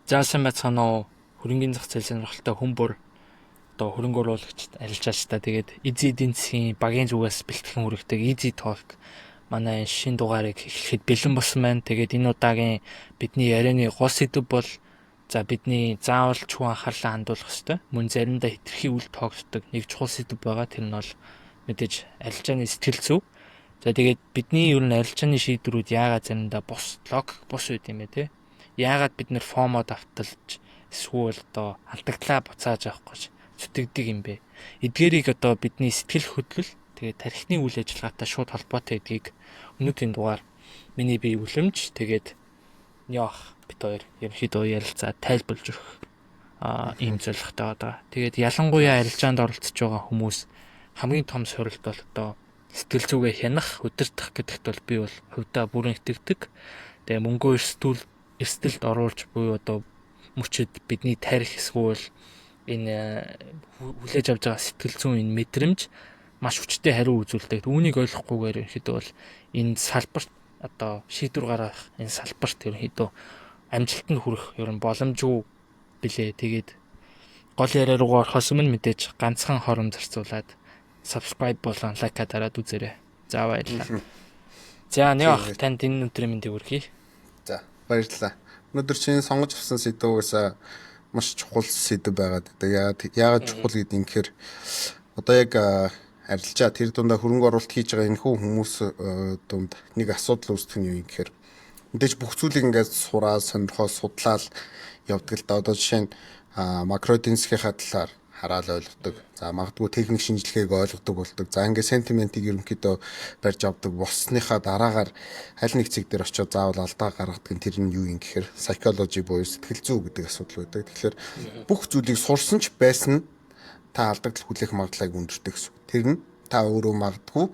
Заасан байцгаана уу? Хөрөнгөний зах зээл сонирхолтой хүн бүр одоо хөрөнгө оруулагчид арилжаач та тэгээд Easy эдийн засгийн багийн зүгээс бэлтгэн хүргэдэг Easy Talk манай шинэ дугаарыг эхлэхэд бэлэн болсон байна. Тэгээд энэ удаагийн бидний ярианы гол сэдэв бол бидний заавал чухал анхаарлаа хандуулах ёстой. Мөн заримдаа хэтэрхий үл тоогддог нэг чухал сэдэв байгаа. Тэр нь бол мэдээж арилжааны сэтгэл зүй. За тэгээд бидний ер нь арилжааны шийдвэрүүд яагаад заримдаа бус логик бус үт юм бэ те? Яагаад бид нэр фомо давталж эсвэл одоо алдагдлаа буцааж авах гэж зүтгэдэг юм бэ? Эдгээрийг одоо бидний сэтгэл хөдлөл тэгээд тархины үйл ажиллагаатай шууд холбоотой гэдгийг өнөөдрийн дугаар миний бие үлэмж тэгээд Нёх бит хоёр ерөнхийдөө ярилцаа тайлбарлаж өгөх ийм зорилготой байгаа. Тэгээд ялангуяа арилжаанд оролцож байгаа хүмүүс хамгийн том сорилт бол одоо сэтгэл зүгээ хянах, удирдах гэдэгт бол би бол хувьдаа бүрэн итгэдэг. Тэгээ мөнгөө эрсдэлд оруулж буюу одоо мөчөд бидний тарих эсвэл энэ хүлээж авч байгаа сэтгэл зүйн энэ мэдрэмж маш хүчтэй хариу үзүүлдэг. Үүнийг ойлгохгүйгээр ерөнхийдөө бол энэ салбарт одоо шийдвэр гаргах энэ салбарт ерөнхийдөө амжилтанд хүрэх ер нь боломжгүй билээ. Тэгээд гол яриа руугаа орохоос өмнө мэдээж ганцхан хором зарцуулаад subscribe болон лайк дараад үзээрэй. За баярлалаа. За Нёх танд энэ өдрийн мэндийг хүргэе. За баярлалаа. Өнөөдөр чинь сонгож авсан сэдвээс маш чухал сэдв байгаад байдаг. Яагаад чухал гэдэг юм гэхээр одоо яг арилжаа тэр дундаа хөрөнгө оруулалт хийж байгаа энэ хүмүүс дунд нэг асуудал үүсдэг нь юу юм гэхээр мэдээж бүх зүйлийг ингээд сураад сонирхоод судлаад явдаг л да. Одоо жишээ нь макро эдийн засгийнхаа талаар хараад ойлгодог. За магадгүй техник шинжилгээг ойлгодог болдог. За ингээд сентиментийг ерөнхийдөө барьж авдаг. Босныхаа дараагаар аль нэг зэг дээр очиод заавал алдаа гаргадаг нь тэр нь юу юм гэхээр psychology буюу сэтгэл зүй гэдэг асуудал байдаг. Тэгэхээр бүх зүйлийг сурсан ч байсан та алдагдал хүлээх магадлалыг өндөртэй гэсэн. Тэр нь та өөрөө магадгүй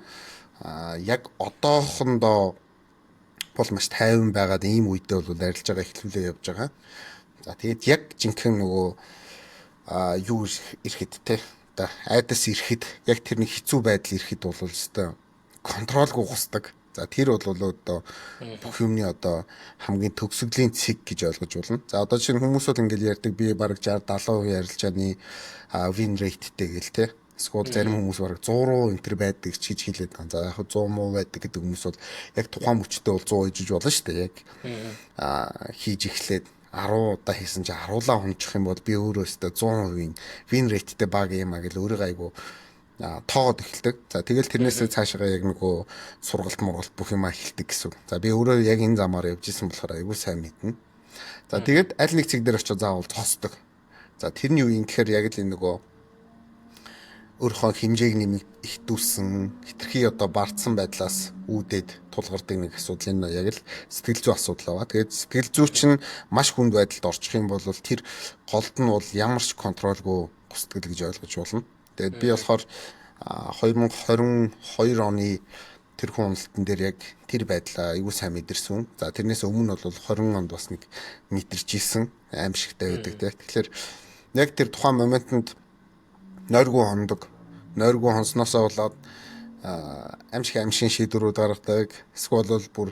яг одоохондоо бол маш тайван байгаад ийм үедээ бол арилжаагаа эхлүүлээ явж байгаа. За тэгээд яг жинхэнэ нөгөө юу ирэхэд те одоо айдас ирэхэд яг тэрний хэцүү байдал ирэхэд бол өстой контролгүй гусдаг. За тэр бол одоо бүх юмны одоо хамгийн төгсгөлийн цэг гэж ойлгож болно. За одоо чинь хүмүүс бол ингээл ярьдаг би бараг 60-70% арилжааны win rateтэй гэл те. Эсвэл зарим хүмүүс бараг 100% энтер байдаг ч гэж хэлээд байна. За яг 100 муу байдаг гэдэг хүмүүс бол яг тухайн мөчтөө бол 100 ижиж болно шүү дээ. Яг хийж эхлээд 10 удаа хийсэн чи 10лаа хончих юм бол би өөрөө өстө 100% win rateтэй баг юм а гэл өөрөө айгу тоогод эхэлдэг. За тэгэл тэрнээсээ цаашаа яг нөгөө сургалт мургалт бүх юм эхэлдэг гэсэн. За би өөрөө яг энэ замаар явж исэн болохоор айгу сайн мэднэ. За тэгээд аль нэг цэг дээр очиж заавал цоцдог. За тэр нь юу юм гэхээр яг л энэ нөгөө өөрийнхөө хэмжээг нэмэх ихтүүлсэн хитрхи одоо бардсан байдлаас үүдээд тулгардаг нэг асуудал энэ яг л сэтгэл зүй асуудал аваа. Тэгээд сэтгэл зүй чинь маш хүнд байдалд орчих юм бол тэр голд нь бол ямар ч контролгүй гусдгал гэж ойлгож болно. Тэгээд би болохоор 2022 оны тэрхүү уналтан дээр яг тэр байдлаа аюу сайн мэдэрсэн. За тэрнээс өмнө бол 20 онд бас нэг мэдэрч исэн аимшигтай байдаг тийм. Тэгэхээр яг тэр тухайн моментод нойргүй хондог. Нойргүй хонсноосоо болоод аимшиг шийдвэрүүд гаргадаг. Эсвэл бол бүр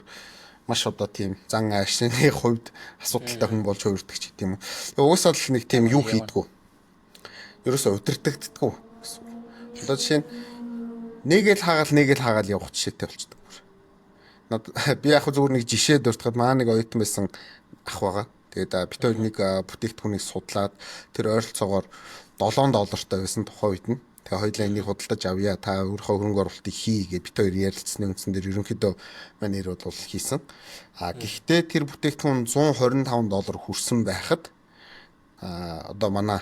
маш одоо тийм зан аашны хувьд асуудалтай хүн болж хувирдаг ч гэдэм юм. Угсаал нэг тийм юу хийдгүү. Ерөөсөө удирдагддаггүй. Одоо жишээ нь нэгэл хаагаал явах жишээтэй болчихдог. Би яг зүгээр нэг жишээ дуртахад маа нэг оюутан байсан ах байгаа. Тэгээд бид хоёр нэг бүтээгдэхүүнийг судлаад тэр ойролцоогоор $7 байсан тухайн үед нь. Тэгээ хоёулаа энийг худалдаж авъя. Та өөрийнхөө хөрөнгө оруулалтыг хий гэж бид хоёр ярилцсны үндсэн дээр ерөнхийдөө манер бол хийсэн. Гэхдээ тэр бүтээгдэхүүн $125 хүрсэн байхад одоо манай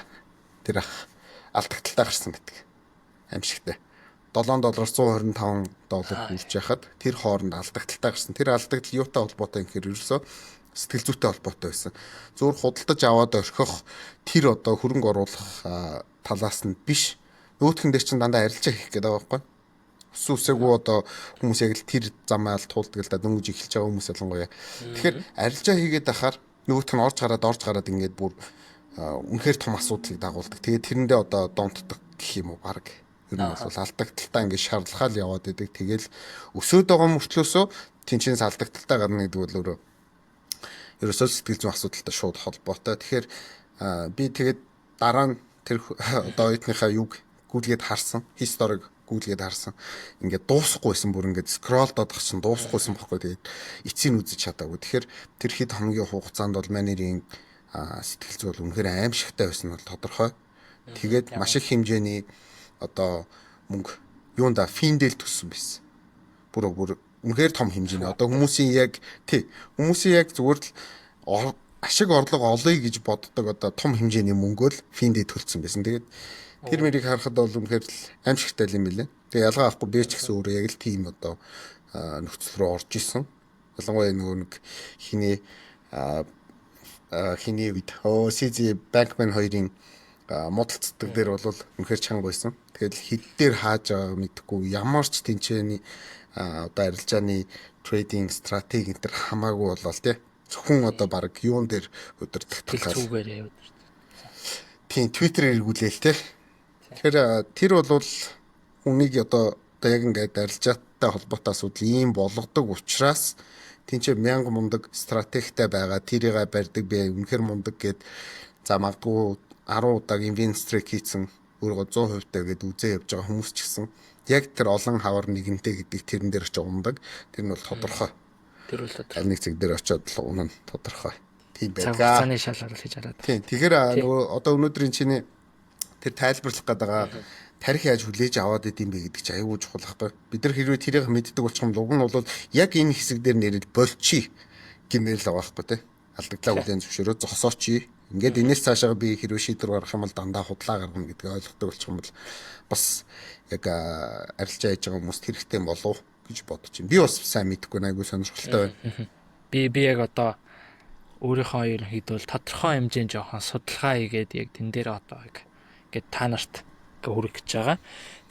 тэр ах алдагталтаа гарсан гэдэг. Аимшигтай. $7-аас $125 хүрч яхад тэр хооронд алдагталтаа гарсан. Тэр алдагдал юутай холбоотой юм гэхээр ерөөсөө сэтгэл зүйтэй холбоотой байсан. Зүгээр худалдаж аваад орхих тэр одоо хөрөнгө оруулах талаас нь биш. Нөтгөн дээр чинь дандаа арилжаа хийх гэдэг байгаа байхгүй. Үсээгүй одоо хүмүүс яг л тэр замаа л туулдаг л да дөнгөж эхэлж байгаа хүмүүс ялангуяа. Тэгэхээр арилжаа хийгээд ахаар нөтг нь орж гараад ингээд бүр үнэхээр том асуудлыг дагуулдаг. Тэгээд тэрэндээ одоо донтдог гэх юм уу баг. Ер нь бол алдагдaltaа ингээд шаарлахаал яваад идэг. Тэгэл өсөөд байгаа мөртлөөсөө тэнцэнс алдагдaltaа гарна гэдэг бол өөрөө ерөөсөө сэтгэл зүйн асуудалтай шууд холбоотой. Тэгэхээр би тэгээд дараа нь тэр одоо оюутныхаа юг гүйлгээд харсан, historig гүйлгээд харсан. Ингээд дуусахгүйсэн бүр ингээд скролдоод гацсан дуусахгүйсэн байхгүй. Тэгээд эцсийг үзэж чадаагүй. Тэгэхээр тэр хэд хамгийн хугацаанд бол манерийн сэтгэл зүй бол үнэхээр аимшигтай байсан нь бол тодорхой. Тэгээд маш их хэмжээний одоо мөнгө юунда финдэл төссөн байсан. Бүр үнэхээр том хэмжээний одоо хүмүүсийн яг зүгээр л ашиг орлого олъё гэж боддог одоо том хэмжээний мөнгөөл финдэ төлсөн байсан. Тэгээд тэр мэрийг харахад бол үнэхээр л аимшигтай юм билээ. Тэгээ ялгаа авахгүй би ч гэсэн өөрөө яг л тийм одоо нөхцөл рүү орж исэн. Ялангуяа нөгөө нэг хиний үед CZ Bankman хоёрын модалцдаг дээр бол үнэхээр чанга байсан. Тэгээд хэд дээр хааж байгааг мэдэхгүй ямар ч тэнцээний одоо арилжааны трейдинг стратеги энэ төр хамаагүй болол тий. Зөвхөн одоо баг юун дээр өдөртөх зүгээрээ тийм Twitter эргүүлээл тий. Тэгэхээр тэр бол үнийг одоо яг ингээд арилжаатай холбоотой асуудал ийм болгодог учраас тэнцээ 1000 мундаг стратегтэй байгаа тэрийг барьдаг би үнэхэр мундаг гэд за магадгүй 10 удаагийн win streak хийсэн өөрөө 100% гээд үзээ явж байгаа хүмүүс ч гэсэн яг тэр олон хавар нэгэнтэй гэдэг тэрэн дээр ч ундаг тэр нь бол тодорхой. Тэр бол тодорхой. Нэг зэг дээр очиод л унана тодорхой. Тийм байгаа. Цагааны шалгал хийж хараад. Тийм. Тэгэхээр нөгөө одоо өнөөдрийн чиний тэр тайлбарлах гэдэг тарих яаж хүлээж аваад идэм бэ гэдэг чинь аюул чухал байхгүй. Бид нар хэрвээ тэрийг мэддэг болчих юм уг нь бол яг энэ хэсэг дээр нэрэл болчи гэмээр л байгаа байхгүй те. Алдагдлаа хүлээн зөвшөөрөө зогсооч. Ингээд энэс цаашаа би хэрвээ шийдвэр гаргах юм бол дандаа худлаа гаргана гэдгийг ойлгохдаг болчих юм бол бас яг арилжаа хийж байгаа хүмүүст хэрэгтэй болов гэж бодож байна. Би бас сайн мэдэхгүй айгүй сонирхолтой байна. Би яг одоо өөрийнхөө ерөнхийдөө тодорхой хэмжээнд жоохон судалгаа хийгээд яг тэн дээр одоо ингээд та нарт хүрэх гэж байгаа.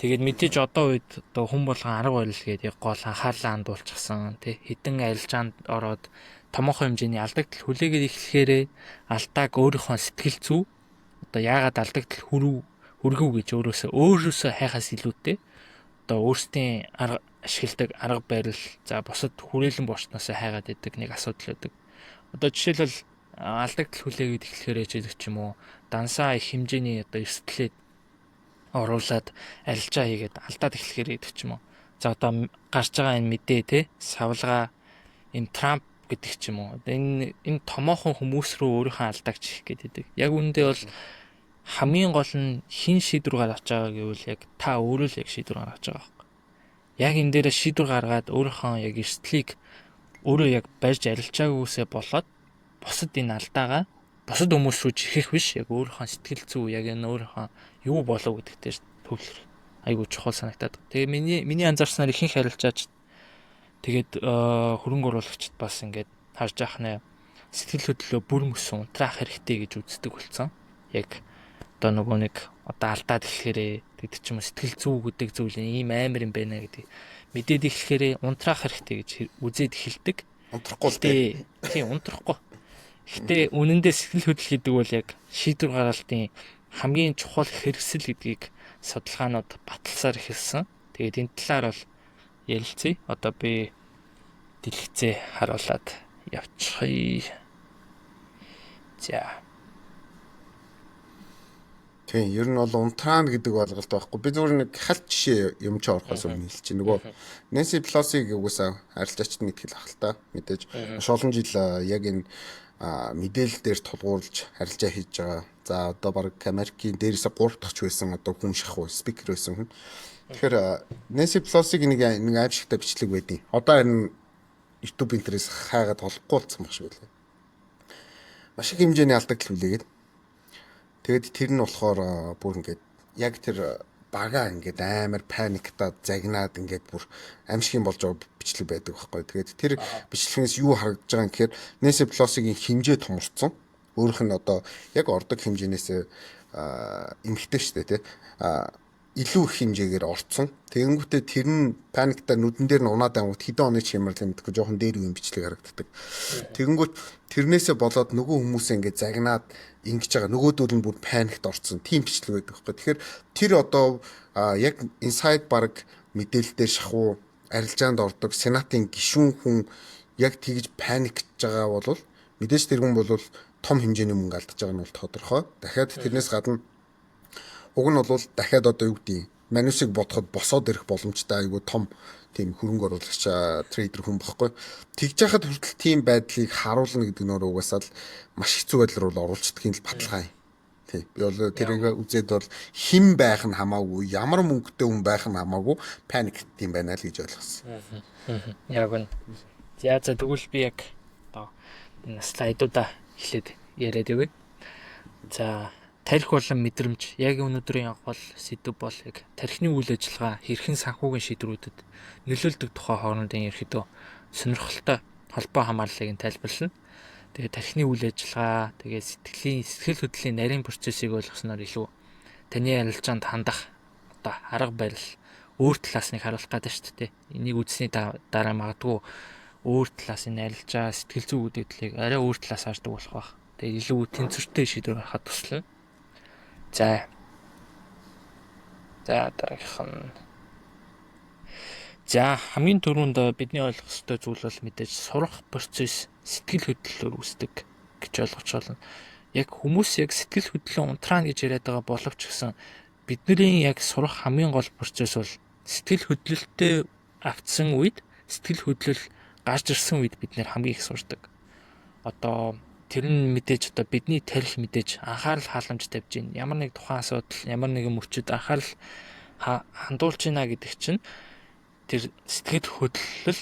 Тэгээд мэдээж одоо үед одоо хүн болгон арга барил гээд яг гол анхаарлаа хандуулчихсан тий хэдэн арилжаанд ороод томоохон хэмжээний алдагдал хүлээгээд эхлэхээрээ алдааг өөрийнхөө сэтгэл зүй одоо яагаад алдагдал хүргүү гэж өөрөөсөө хайхаас илүүтэй одоо өөрсдийн ашигладаг арга барил за бусад хүрээлэн борчноосоо хайгаад идэг нэг асуудал байдаг. Одоо жишээлбэл алдагдал хүлээгээд эхлэхээрээ ч гэдэг ч юм уу дансаа их хэмжээний одоо эрсдлээд оруулаад арилжаа хийгээд алдаад эхлэхээр гэдэг ч юм уу. За одоо гарч байгаа энэ мэдээ те савлгаа энэ Трамп гэдэг ч юм уу. Энэ томоохон хүмүүс рүү өөрийнхөө алдааг чих гэдэг. Яг үүндээ бол хамгийн гол нь хин шийдвэр гаргаж байгаа гэвэл яг та өөрөө л яг шийдвэр гаргаж байгаа байхгүй. Яг энэ дээр шийдвэр гаргаад өөрийнхөө яг эрсдлийг өөрөө яг барьж арилжаагүйсээ болоод бусад энэ алдаагаа бусад хүмүүс рүү чихэх биш яг өөрийнхөө сэтгэл зүй яг энэ өөрийнхөө юу болов гэдэгтэй төвлөр айгуу чухал санагтаад. Тэгээ миний анзаарснаар ихэнх харилцаач тэгээд хөрөнгө оруулагчид бас ингээд харж яах нэ сэтгэл хөдлөлөө бүр мөсөн унтраах хэрэгтэй гэж үздэг болсон. Яг одоо нөгөө нэг одоо алдаад эхлэхээрээ гэдэг ч юм уу сэтгэл зүй гэдэг зүйл ийм амар юм байна гэдэг мэдээд эхлэхээрээ унтраах хэрэгтэй гэж үзээд эхэлдэг. Унтрахгүй тийм унтрахгүй. Гэтэ үнэндээ сэтгэл хөдлөл гэдэг бол яг шийдвэр гаргалтын хамгийн чухал хэрэгсэл гэдгийг судалгаанууд баталсаар эхэлсэн. Тэгээд энэ талаар бол ярилцъя. Одоо би дэлгэцээ харуулад явчихъя. За. Тийм, ер нь бол унтраана гэдэг ойлголт байхгүй. Би зүгээр нэг халт жишээ юм чи орохоос өмнө хэлж чинь нөгөө Nancy Pelosi-г угсаа арилжаачд мэдхэл ах л та. Мэдээж маш олон жил яг энэ мэдээлэл дээр тулгуурлаж арилжаа хийж байгаа. За одоо баг Америкийн дээрээс 3 дахь байсан одоо хүн шахуу спикер байсан хүн. Тэгэхээр Nancy Pelosi-г нэг аимшигтай бичлэг байдیں۔ Одоо харин YouTube интерес хаагаад болохгүй болсон баг шиг байлаа. Маш их хэмжээний алдагдал хүлээгээд тэгээд тэр нь болохоор бүр ингээд яг тэр бага ингээд амар паниктаад загнаад ингээд бүр аимшиг юм болж байгаа бичлэг байдаг байхгүй. Тэгээд тэр бичлэгээс юу харагдаж байгаа юм гэхээр Nancy Pelosi-гийн хэмжээ томорцсон. Өөрөх нь одоо яг ордог хэмжээнээс эмхтэй штэ тий. Илүү их хэмжээгээр орцсон. Тэгэнгүүтээ тэр нь паниктаа нүдэн дээр нь унаад ангууд хэдэн оны ч хямрал юм гэдэггүй жоохон дээр үеийн бичлэг харагддаг. Тэгэнгүүт тэрнээсээ болоод нөгөө хүмүүсээ ингээд загнаад ингэж байгаа нөгөөдөл нь бүр паникт орцсон. Тийм бичлэг байдаг байхгүй. Тэгэхээр тэр одоо яг inside баг мэдээлэл дээр шахуу арилжаанд ордог сенатын гишүүн хүн яг тэгж паникж байгаа бол Мэдээж тэргүүн бол том хэмжээний мөнгө алдаж байгаа нь бол тодорхой. Дахиад тэрнээс гадна уг нь бол дахиад одоо юу гэдэг манусыг бодоход босоод ирэх боломжтой айгүй том тийм хөрөнгө оруулагч трейдер хүн багхгүй. Тэгж яхад хүртэл тийм байдлыг харуулна гэдэг нь угаасаа л маш хэцүү байдлаар бол оруулцдгийн л баталгаа юм. Тий. Би бол тэрийг үзээд бол хэн байх нь хамаагүй, ямар мөнгөтэй хүн байх нь хамаагүй паник гэдэм байна л гэж ойлгосон. Яг нь. За тэгвэл би яг одоо энэ слайдуудаа эхлээд яриад явъя. За тарих болон мэдрэмж яг өнөөдрийн гол сэдв бол яг тархины үйл ажиллагаа хэрхэн санхүүгийн шийдвэрүүдэд нөлөөлдөг тухай хоорондын ерөөдөө сонирхолтой холбоо хамаарлыг нь тайлбарлана. Тэгээд тархины үйл ажиллагаа, тэгээд сэтгэл хөдлөлийн нарийн процессыг ойлгосноор илүү таны арилжаанд хандах одоо арга барил өөр талаас нэг харуулах гэдэг шүү дээ. Энийг үзсний дараа магадгүй өөр талаас энэ арилжаа, сэтгэл зүй үүдэлийг арай өөр талаас хардаг болох байх. Тэгээд илүү тэнцвэртэй шийдвэр гаргахад туслана. За дараагийнх нь. За хамгийн түрүүнд бидний ойлгох ёстой зүйл бол мэдээж сурах процесс сэтгэл хөдлөлөөр үүсдэг гэж ойлгож байна. Яг хүмүүс яг сэтгэл хөдлөлөө унтраана гэж яриад байгаа боловч гэсэн бидний яг сурах хамгийн гол процесс бол сэтгэл хөдлөлтөд автсан үед, сэтгэл хөдлөл гарч ирсэн үед бид нэр хамгийн их сурдаг. Одоо тэр нь мэдээж одоо бидний тарих мэдээж анхаарал халамж тавьж гин. Ямар нэг тухайн асуудал, ямар нэгэн мөчөд анхаарал хандуулж гинэ гэдэг чинь тэр сэтгэл хөдлөл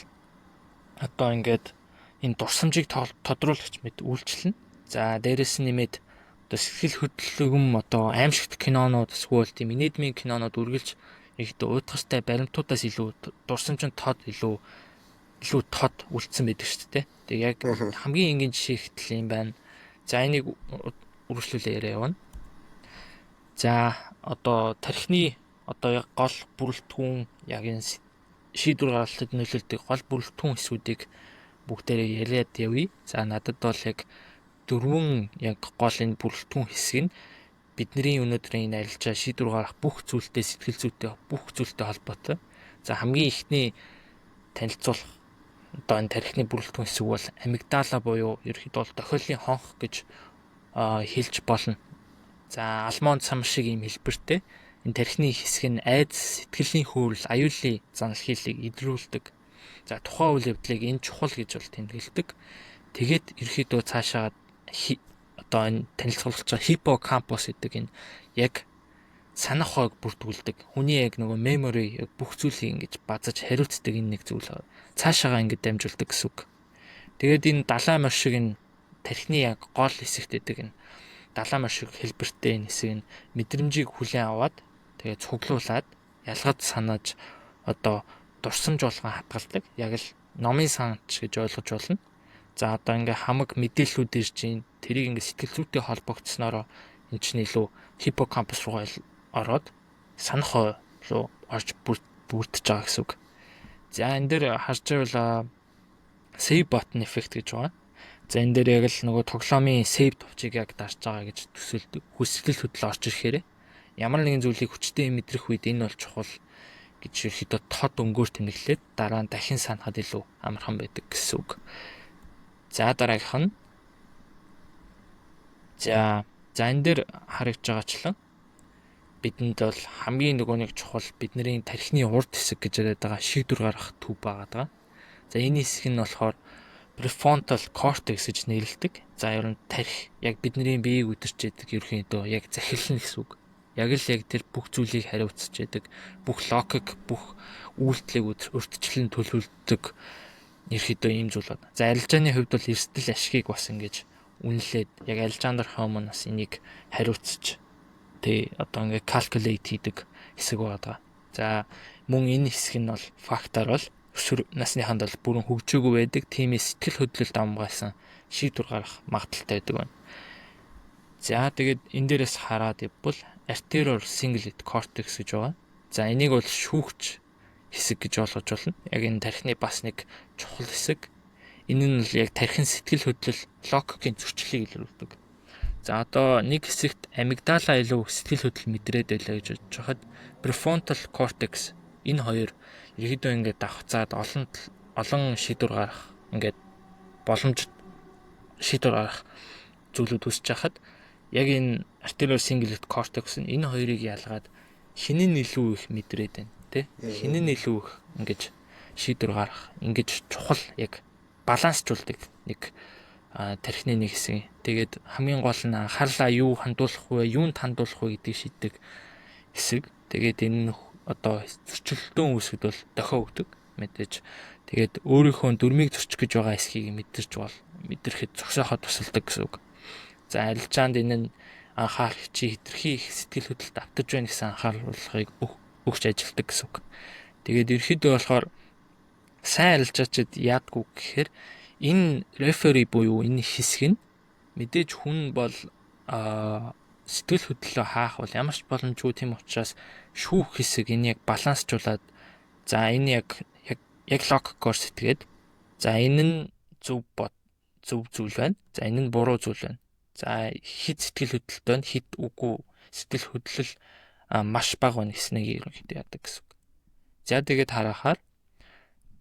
одоо ингээд энэ дурсамжийг тодруулагч мэт үйлчлэнэ. За дээрэс нь нэмээд одоо сэтгэл хөдлөлөм одоо аимшигт кинонууд эсвэл тийм инедмийн кинонууд үргэлж ихтэй уйтгартай баримтуудаас илүү дурсамжийн тод илүү тод үлдсэн байдаг шүү дээ. Тэг яг хамгийн энгийн жишээ ихтэл юм байна. За энийг үргэлжлүүлээ яриа явна. За одоо тархины одоо яг гол бүрэлдэхүүн яг энэ шийдвэр гаргалтад нөлөөлдөг гол бүрэлдэхүүн хэсгүүдийг бүгдээрээ яриад явъя. За надад бол яг дөрвөн яг гол энэ бүрэлдэхүүн хэсэг нь бидний өнөөдрийн энэ арилжаа шийдвэр гаргах бүх зүйлтэй сэтгэл зүйтэй бүх зүйлтэй холбоотой. За хамгийн ихний танилцуулах одоо энэ тархины бүрэлдэхүүн хэсэг бол амигдала буюу ерөнхийдөө бол дохиолын хонх гэж хэлж болно. За алмонд сам шиг юм хэлбэртэй энэ тархины хэсэг нь айдас, сэтгэлийн хөөрөл, аюулын занал хийлийг илрүүлдэг. За тухайн үйл явдлыг энэ чухал гэж бол тэмдэглэдэг. Тэгээд ерөнхийдөө цаашаа одоо энэ танилцуулж байгаа хиппокампус гэдэг энэ яг санах хойг бүрдүүлдэг. Хүний яг нөгөө memory бүх зүйлийг ингэж базаж хариуцдаг энэ нэг зүйл цаашаага ингэж дамжуулдаг гэсэн үг. Тэгээд энэ далайн морь шиг энэ тархины яг гол хэсэгт байдаг энэ далайн морь шиг хэлбэртэй энэ хэсэг нь мэдрэмжийг хүлээн аваад тэгээд цуглуулад ялгаж санааж одоо дурсамж болгон хатгалдаг. Яг л номын санч гэж ойлгож болно. За одоо ингээ хамаг мэдээллүүд ирж ийн тэрийг ингээ сэтгэл зүйтэй холбогдсноороо энэ чинь илүү хиппокампус руу ороод санах руу орж бүрдэж байгаа гэсэн үг. За энэ дээр харж байвал save button effect гэж байгаа. За энэ дээр яг л нөгөө тоглоомын save товчийг яг дарж байгаа гэж төсөөлдөг. Хүсэл хөдлөл орж ирэхээр ямар нэгэн зүйлийг хүчтэй мэдрэх үед энэ бол чухал гэж ерөөхдөө тод өнгөөр тэмдэглээд дараа нь дахин санахад илүү амархан байдаг гэсэн үг. За дараагийнх нь. За энэ дээр харагдж байгаачлан бидэнд бол хамгийн нөгөө нэг чухал бидний тархины урд хэсэг гэж яриад байгаа шийдвэр гаргах төв байгаа. За энэ хэсэг нь болохоор prefrontal cortex гэж нэрлэдэг. За ер нь тарих яг бидний биеийг үдирч яадаг ерөнхийдөө яг захирлна гэсэн үг. Яг л яг тэр бүх зүйлийг хариуцж яадаг, бүх логик, бүх үйлдэлийг урьдчилан төлөвлөдөг ерөнхийдөө ийм зүйл байна. За арилжааны хувьд бол эрсдэл ашигыг бас ингэж үнэлээд яг арилжаанд орох юм нас энийг хариуцж одоо ингээ calculate хийдэг хэсэг байгаа. За мөн энэ хэсэг нь бол фактор бол өсвөр насныханд бол бүрэн хөгжөөгүй байдаг. Тиймээс сэтгэл хөдлөлд амгаалсан шийдвэр гаргах магадaltaй байдаг байна. За тэгээд энэ дээрээс хараад явбал anterior cingulate cortex гэж байгаа. За энийг бол шүүгч хэсэг гэж ойлгож болно. Яг энэ тархины бас нэг чухал хэсэг. Энэ нь л яг тархин сэтгэл хөдлөл логикийн зөрчлийг илрүүлдэг. За одоо нэг хэсэгт амигдала илүү сэтгэл хөдлөл мэдрээд байлаа гэж бодож хахад prefrontal cortex энэ хоёр ерөөдөө ингээд давхцаад олон шийдвэр гарах ингээд боломж шийдвэр гаргах зүйлүүд үүсэж хахад яг энэ arterial cingulate cortex нь энэ хоёрыг ялгаад хинэн илүү их мэдрээд байна тий. Хинэн илүү их ингэж шийдвэр гаргах ингэж чухал яг балансжуулдаг нэг тархины нэг хэсэг. Тэгээд хамгийн гол нь анхаарлаа юу хандуулах вэ, юунд хандуулах вэ гэдгийг шийддэг хэсэг. Тэгээд энэ одоо зөрчилдөөн үүсгэд бол дохио өгдөг мэдээж. Тэгээд өөрийнхөө дүрмийг зөрчих гэж байгаа эсхийг мэдрэхэд зогсооход тусалдаг гэсэн үг. За арилжаанд энэ нь анхаарах чи хэтэрхий их сэтгэл хөдлөлт автаж байна гэсэн анхааруулгыг өгч ажилтдаг гэсэн үг. Тэгээд ерөөхдөө болохоор сайн арилжаачид яадгүй гэхээр энэ рефери буюу энэ хэсэг нь мэдээж хүн бол сэтгэл хөдлөлөө хаах бол ямар ч боломжгүй, тийм учраас шүүх хэсэг энэ яг балансжуулаад за энэ яг логикоор сэтгэгээд за энэ нь зөв зүйл байна. За энэ нь буруу зүйл байна. За хэд сэтгэл хөдлөлт байна, хэд үгүй сэтгэл хөдлөл маш бага байна гэснийг ерөнхийдөө яадаг гэсэн үг. За тэгээд харахаар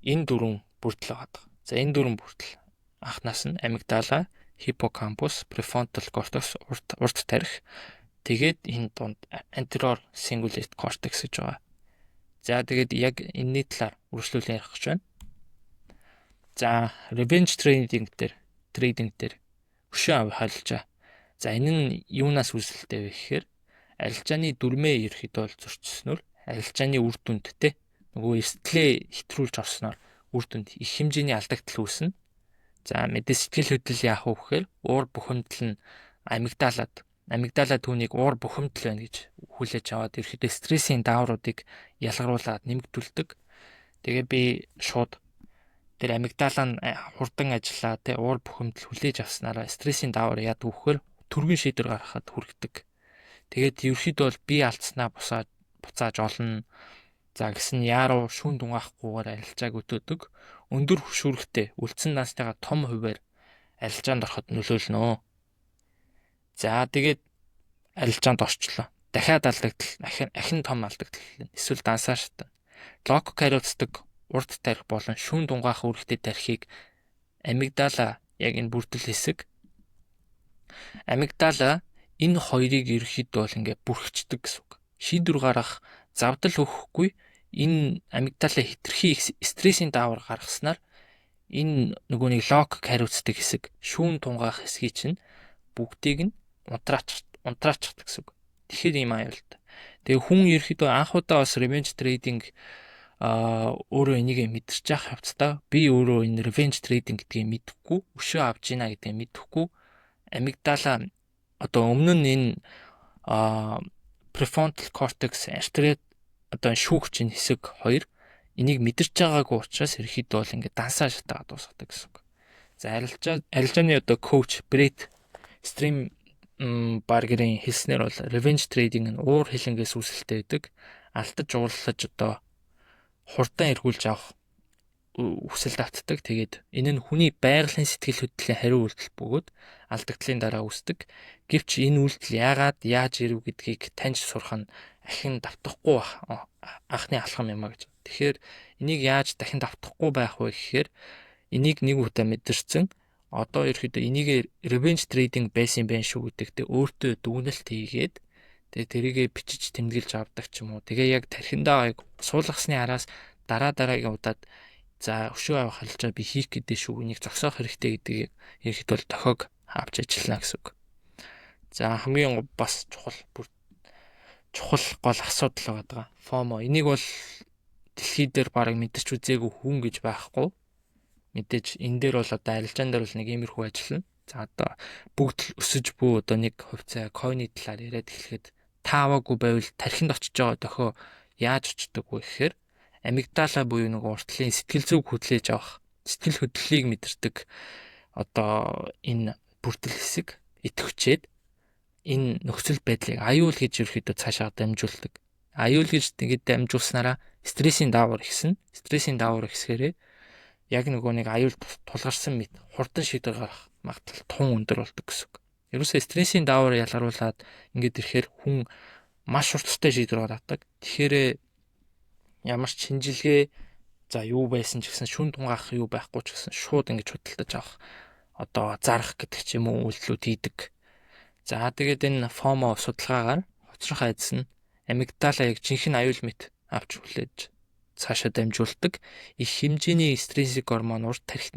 энэ дөрвөн бүртэл байгаа. За энэ дөрвөн бүртэл анхнаас нь амигдала, hippocampus, prefrontal cortex урд тарих. Тэгээд энэ дунд anterior cingulate cortex гэж байгаа. За тэгээд яг энэний талаар үргэлжлүүлэн ярих гэж байна. За revenge trading дээр өшөө авилжаа. За энэ нь юунаас үүсэлтэй вэ гэхээр арилжааны дүрмээ ерөөхдөө бол зөрчснөөр арилжааны үр дүндтэй нөгөө эрсдлээ хэтрүүлж орсноор үр дүнд их хэмжээний алдагдал үүснэ. За мэдээ сэтгэл хөдлөл яах вэ гэхээр уур бухимдал нь амигдала түүнийг уур бухимдал байна гэж хүлээж аваад ерөөхдөө стрессийн даавруудыг ялгаруулад нэмэгдүүлдэг. Тэгээ би шууд тэр амигдала нь хурдан ажиллаа те уур бухимдал хүлээж авснараа стрессийн даавар яадаг вөхөр түргэн шийдвэр гаргахад хүргэдэг. Тэгээд ерөөхдөө бол би алдснаа буцааж олно. За гэсэн яаруу шүүн дунгаахгүйгээр арилжааг өдөөдөг. Өндөр хөшүүрэгтэй үлдсэн данстайгаа том хувиар арилжаанд ороход нөлөөлнө. За тэгээд арилжаанд орчлоо. Дахиад алдагдал, ахин том алдагдал. Эсвэл дансаа шатна. Логик хариуцдаг урд тарих болон шүүн дунгаах үүрэгтэй тарихыг амигдала яг энэ бүрдэл хэсэг. Амигдала энэ хоёрыг ерөөхдөө бол ингээ бүрхэгчдэг гэсэн үг. Шийдвэр гаргах завдал өгөхгүй энэ амигдала хэтэрхий стрессийн даавар гаргаснаар энэ нөгөө нэг логик хариуцдаг хэсэг шүүн тунгаах хэсгийг чинь бүгдийг нь унтраачихдаг гэсэн үг. Тэгэхээр ийм аюултай. Тэгээ хүн ерөөхдөө анх удаа бас revenge trading өөрөө энийг мэдэрч явах явцдаа би өөрөө энэ revenge trading гэдгийг мэдэхгүй, өшөө авч ийна гэдгийг мэдэхгүй амигдала одоо өмнө нь энэ prefrontal cortex arterial одоо шүүгч энэ хэсэг хоёр энийг мэдэрч байгаагүй учраас ерөөхдөө бол ингээд дансаа шатаад дуусгадаг гэсэн үг. За арилжааны одоо коуч Brett Steenbarger-ийн хэлснээр бол revenge trading нь уур хилэнгээс үүсэлтэй байдаг. Алдаж уурлаж одоо хурдан эргүүлж авах хүсэл татдаг. Тэгээд энэ нь хүний байгалийн сэтгэл хөдлөлийн хариу үйлдэл бөгөөд алдагдлын дараа үүсдэг. Гэвч энэ үйлдэл яагаад яаж ирэв гэдгийг таньж сурах нь ахин давтахгүй анхны алхам юм а гэж. Тэгэхээр энийг яаж дахин давтахгүй байх вэ гэхээр энийг нэг удаа мэдэрсэн. Одоо ерөөхдөө энийг revenge trading байсан байх шүү гэдэгтээ өөртөө дүгнэлт хийгээд тэгээ тэрийгэ бичиж тэмдэглэж авдаг ч юм уу. Тэгээ яг тархиндаа суулгасны араас дараагийн удаад за өшөө авах халжаа би хийх гэдэг шүү. Энийг зогсоох хэрэгтэй гэдгийг ерөөхдөө бол тохиог авч ажиллана гэсэн үг. За хамгийн бас чухал гол асуудал байгаа. FOMO. Энийг бол дэлхий дээр бараг мэдэрч үзээгүй хүн гэж байхгүй. Мэдээж энэ дээр бол одоо арилжаан дээр бол нэг иймэрхүү ажиллана. За одоо бүгд л өсөж бүү одоо нэг хувьцаа койны талаар яриад эхлэхэд тааваагүй байвал тархинд очиж байгаа дохио яаж очдөг вэ гэхээр амигдала буюу нэг уртлын сэтгэл зүг хөдлөж авах, сэтгэл хөдлөлийг мэдэрдэг одоо энэ бүрдэл хэсэг идэвхжээд энэ нөхцөл байдлыг аюул гэж ерөөхдөө цаашаа дамжуулдаг. Аюул гэж тэгээд дамжуулснараа стрессийн даавар ихсэн. Стрессийн даавар ихсгээрээ яг нөгөө нэг аюул тулгарсан мэт хурдан шийдвэр гаргах магадлал тун өндөр болдог гэсэн үг. Ерөөсөө стрессийн даавар ялгаруулад ингээд ирэхээр хүн маш хурдтай шийдвэр гаргадаг. Тэгэхээр ямар ч шинжилгээ за юу байсан ч гэсэн шүн тунгаах юу байхгүй ч гэсэн шууд ингэж худалдаж авах одоо зарах гэдэг ч юм уу үйлдэлүүд хийдэг. За тэгээд энэ FOMO судалгаагаар хоцрох айдас нь амигдала яг жинхэнэ аюул мэт авч хүлээж цаашаа дамжуулдаг их хэмжээний стрессик гормон урд тарих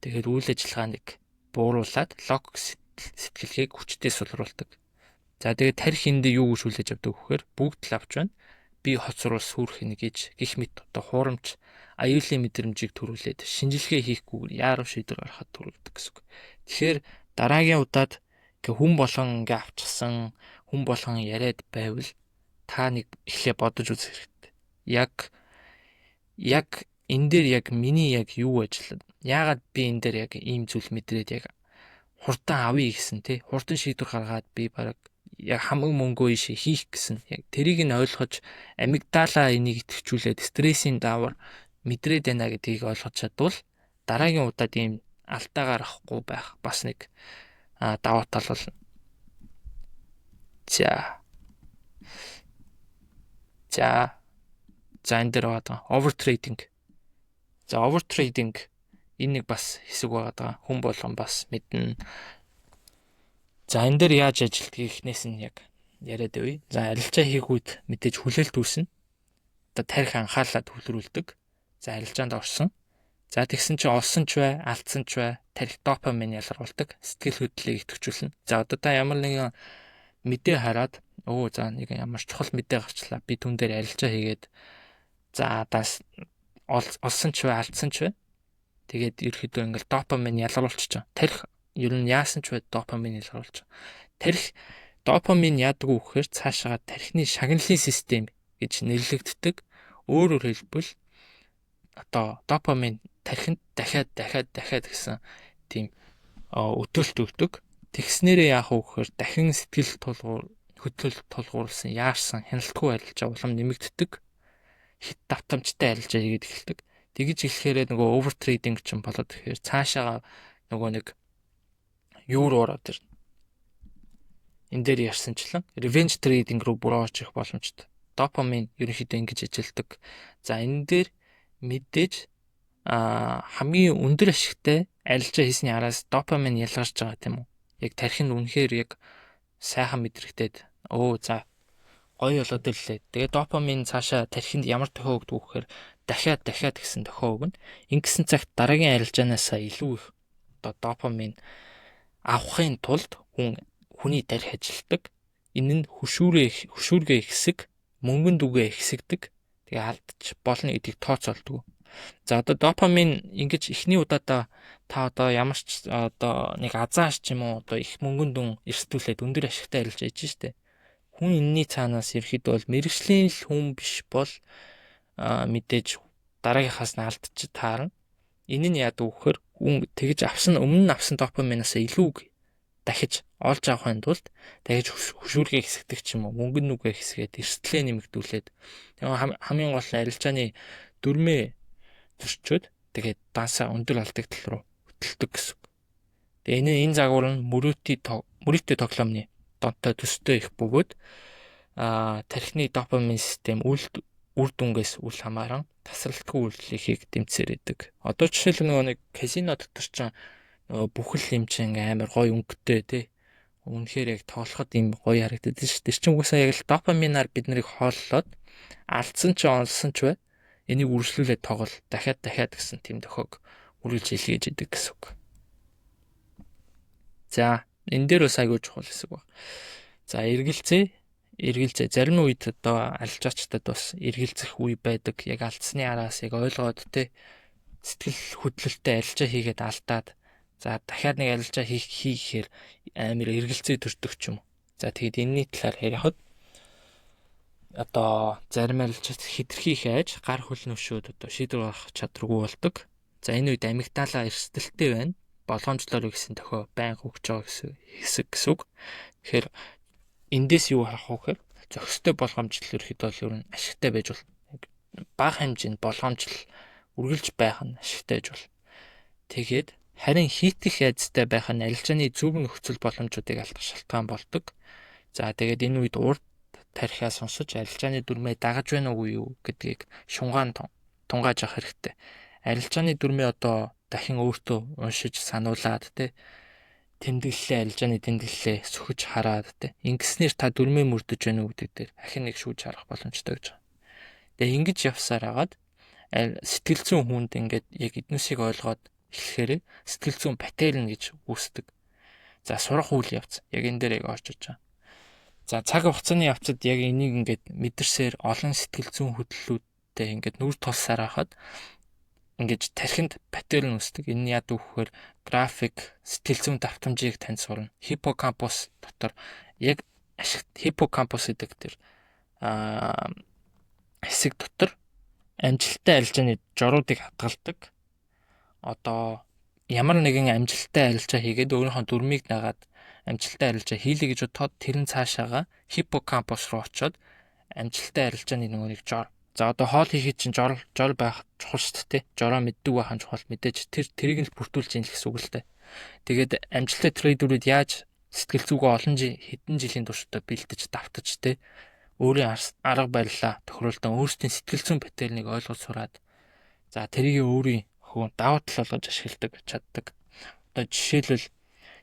тэгээд үйл ажиллагааныг бууруулад лог сэтгэлгээг хүчтэй сулруулдаг. За тэгээд тарих энд юу гэж хүлээж авдаг вэхээр бүгд л авч байна. Би хоцрол сүрхэнэ гэж гих мэт одоо хуурамч аюулын мэдрэмжийг төрүүлээд шинжилгээ хийхгүйгээр яаруу шийдвэр гаргахад төрүүлдэг гэсэн үг. Тэгэхээр дараагийн удаад хүн болгон ингээ авчихсан, хүн болгон яриад байвал та нэг эхлээ бодож үзэх хэрэгтэй. Яг энэ дээр яг миний яг юу ажиллаад яагаад би энэ дээр яг ийм зүйл мэдрээд яг хурдан авъя гэсэн тий хурдан шийдвэр гаргаад би бараг яг хамаг мөнгөө ишээ хийх гэсэн яг тэрийг нь ойлгож амигдала энийг идэвхжүүлээд стрессийн давар мэдрээд байна гэдгийг ойлгож чадвал дараагийн удаад ийм алдаа гарахгүй байх бас нэг даваа тал болно. За энэ дээр байгаа overtrading. За overtrading энэ нэг бас хэсэг байгаа. Хүн болгон бас мэднэ. За энэ дээр яаж ажилтгийг эхнээс нь яг яриад өгье. За арилжаа хийх үед мэдээж хүлээлт үүснэ. Одоо тарих анхаалаад хүлрүүлдэг. За арилжаанд орсон. За тэгсэн чинь олсон ч бай, алдсан ч бай, тарих допамин ялгаруулдаг. Сэтгэл хөдлөлийг идэвхжүүлнэ. За одоо та ямар нэгэн мэдээ хараад за нэг ямар чухал мэдээ гарчлаа. Би түн дээр арилжаа хийгээд за даас олсон ч бай, алдсан ч бай. Тэгээд ерөөхдөө ингээл допамин ялгаруулчих чам. Тарих ер нь яасан ч бай допамин ялгаруулчих. Тарих допамин яадаг вэ гэхээр цаашаа тархины шагналын систем гэж нэрлэгддэг. Өөрөөр хэлбэл одоо допамин тархинд дахиад гэсэн тийм өтөлт өгдөг. Тэгснээрээ яах вэ гэхээр дахин сэтгэл хөдлөл тулгуурласан, яарсан, хяналтгүй арилжаа улам нэмэгддэг. Хит давтамжтай арилжаа хийгээд эхэлдэг. Тэгж эхлэхээр нөгөө overtrading ч юм болоод тэгэхээр цаашаа нөгөө нэг юу руу ороод ирнэ. Энэ дээр ярьсанчлан revenge trading руу бүр орчих боломжтой. Допамин ерөнхийдөө ингэж ажилтдаг. За энэ дээр мэдээж хамгийн өндөр ашигтай арилжаа хийсний араас допамин ялгарч байгаа тийм үү? Яг тархинд үнэхээр яг сайхан мэдрэгдээд за гоё болоод ирлээ. Тэгээ допамин цаашаа тархинд ямар тохио өгдөг вэ гэхээр дахиад гэсэн тохио өгнө. Ингэсэн цагт дараагийн арилжаанаасаа илүү их одоо допамин авахын тулд хүний тарих ажилтдаг. Энэ нь хөшүүргээ ихсэг, мөнгөнд үгээ ихсэгдэг. Тэгээ алдчих болно гэдгийг тооцоолдог. За одоо допамин ингэж эхний удаадаа та одоо ямар ч одоо нэг азааш ч юм уу одоо их мөнгөнд дүн эрсдүүлээд өндөр ашигтай арилж ээж штэ. Хүн энэний цаанаас ерөөхдөө бол мэрэгжлийн л хүн биш бол мэдээж дараагийнхаас нь алдчих таарна. Энэ нь яадаг вэ гэхээр хүн тэгж өмнө нь авсан допаминаас илүү дахиж олж авахын тулд дахиж хөшүүргээ хэсэгдэг ч юм уу мөнгөн нүгэ хэсгээд эрсдлээ нэмэгдүүлээд хамгийн гол нь арилжааны дүрмээ зөрчөөд тэгээд даасаа өндөр алдагдал руу хөтэлдэг гэсэн. Тэгээ энэ загвар нь мөрөөтэй тоглоомны донтой төстэй их бөгөөд тархины допамин систем үр дүнгээс үл хамааран тасралтгүй үйлчлэхийг дэмцээр идэг. Одоо жишээл нэг казино дотор ч бүхэл юм чинь амар гоё өнгөтэй тий. Үнэхээр яг тоглоход юм гоё харагддаг шүү дээ. Тэр чинь угаасаа яг л допаминаар бид нарыг хооллоод алдсан ч олсон ч бай. Энийг үргэлжлүүлээд тоглол дахиад гэсэн тийм тохиог үргэлж илгээж идэг гэсэн үг. За энэ дээр бас айгүй чухал хэсэг байна. За эргэлзээ зарим үед одоо арилжаачдад бас эргэлзэх үе байдаг. Яг алдсны араас яг ойлгоод те сэтгэл хөдлөлтөй арилжаа хийгээд алдаад за дахиад нэг арилжаа хийхээр амар эргэлзээ төрдөг ч юм. За тэгээд энэний талаар ярихад одоо зарим арилжаач хэтэрхий хайж гар хөлнөшөөд одоо шийдвэр гаргах чадваргүй болдог. За энэ үед амигдала эрсдэлтэй байна. Болгоомжлоор гэсэн тохио байнга хөгж байгаа хэсэг гэсэн үг. Тэгэхээр эндээс юу харах вэ гэхээр зохистой болгоомжлол ерөөхдөө ер нь ашигтай байж бол бага хэмжээнд болгоомжлол үргэлж байх нь ашигтай байж бол. Тэгээд харин хийх айцтай байх нь арилжааны зөв нөхцөл боломжуудыг алдах шалтгаан болдог. За тэгээд энэ үед урд тарихаа сонсож арилжааны дүрмээ дагаж байна уу гэдгийг шунгаан тунгааж авах хэрэгтэй. Арилжааны дүрмээ одоо дахин өөртөө уншиж сануулад те тэмдэглэлээ арилжааны тэмдэглэлээ сөхөж хараад те ингэснээр та дүрмээ мөрдөж байна уу гэдэг дээр ахин нэг шүүж харах боломжтой гэж байна. Тэгээ ингэж явсаар хагаад сэтгэл зүйн хүнд ингээд яг эднүсийг ойлгоод эхлэхээр сэтгэл зүйн паттерн гэж үүсдэг. За сурах үйл явц яг энэ дээр яг орж иж байгаа. За цаг хугацааны явцад яг энийг ингээд мэдэрсээр олон сэтгэл зүйн хөдлөлүүдтэй ингээд нүр тулсаар хахад ингээд тархинд паттерн үүсдэг. Энэ яд үхэхээр график сэтгэл зүйн давтамжийг тань сурна. Хиппокампус дотор яг хиппокампус гэдэг тэр хэсэг дотор амжилттай арилжааны журуудыг хадгалдаг. Одоо ямар нэгэн амжилттай арилжаа хийгээд өөрийнхөө дүрмийг дагаад амжилттай арилжаа хийлээ гэж бодоход тэр нь цаашаага хиппокампус руу очиод амжилттай арилжааны нэг жор. За одоо хоол хийхэд чинь жор байх чухал шүү дээ. Жороо мэддэг байх нь чухал, мэдээж тэрийг л бүртгүүлж ийн л гэсэн үг л дээ. Тэгээд амжилттай трейдерүүд яаж сэтгэл зүгөө хэдэн жилийн туршдаа бэлдэж давтаж те өөрийн арга барилаа тохируулдан өөрсдийн сэтгэл зүйн паттернийг ойлгож сураад за тэрийг өөрийн давуу тал болгож ашигладаг чаддаг. Одоо жишээлбэл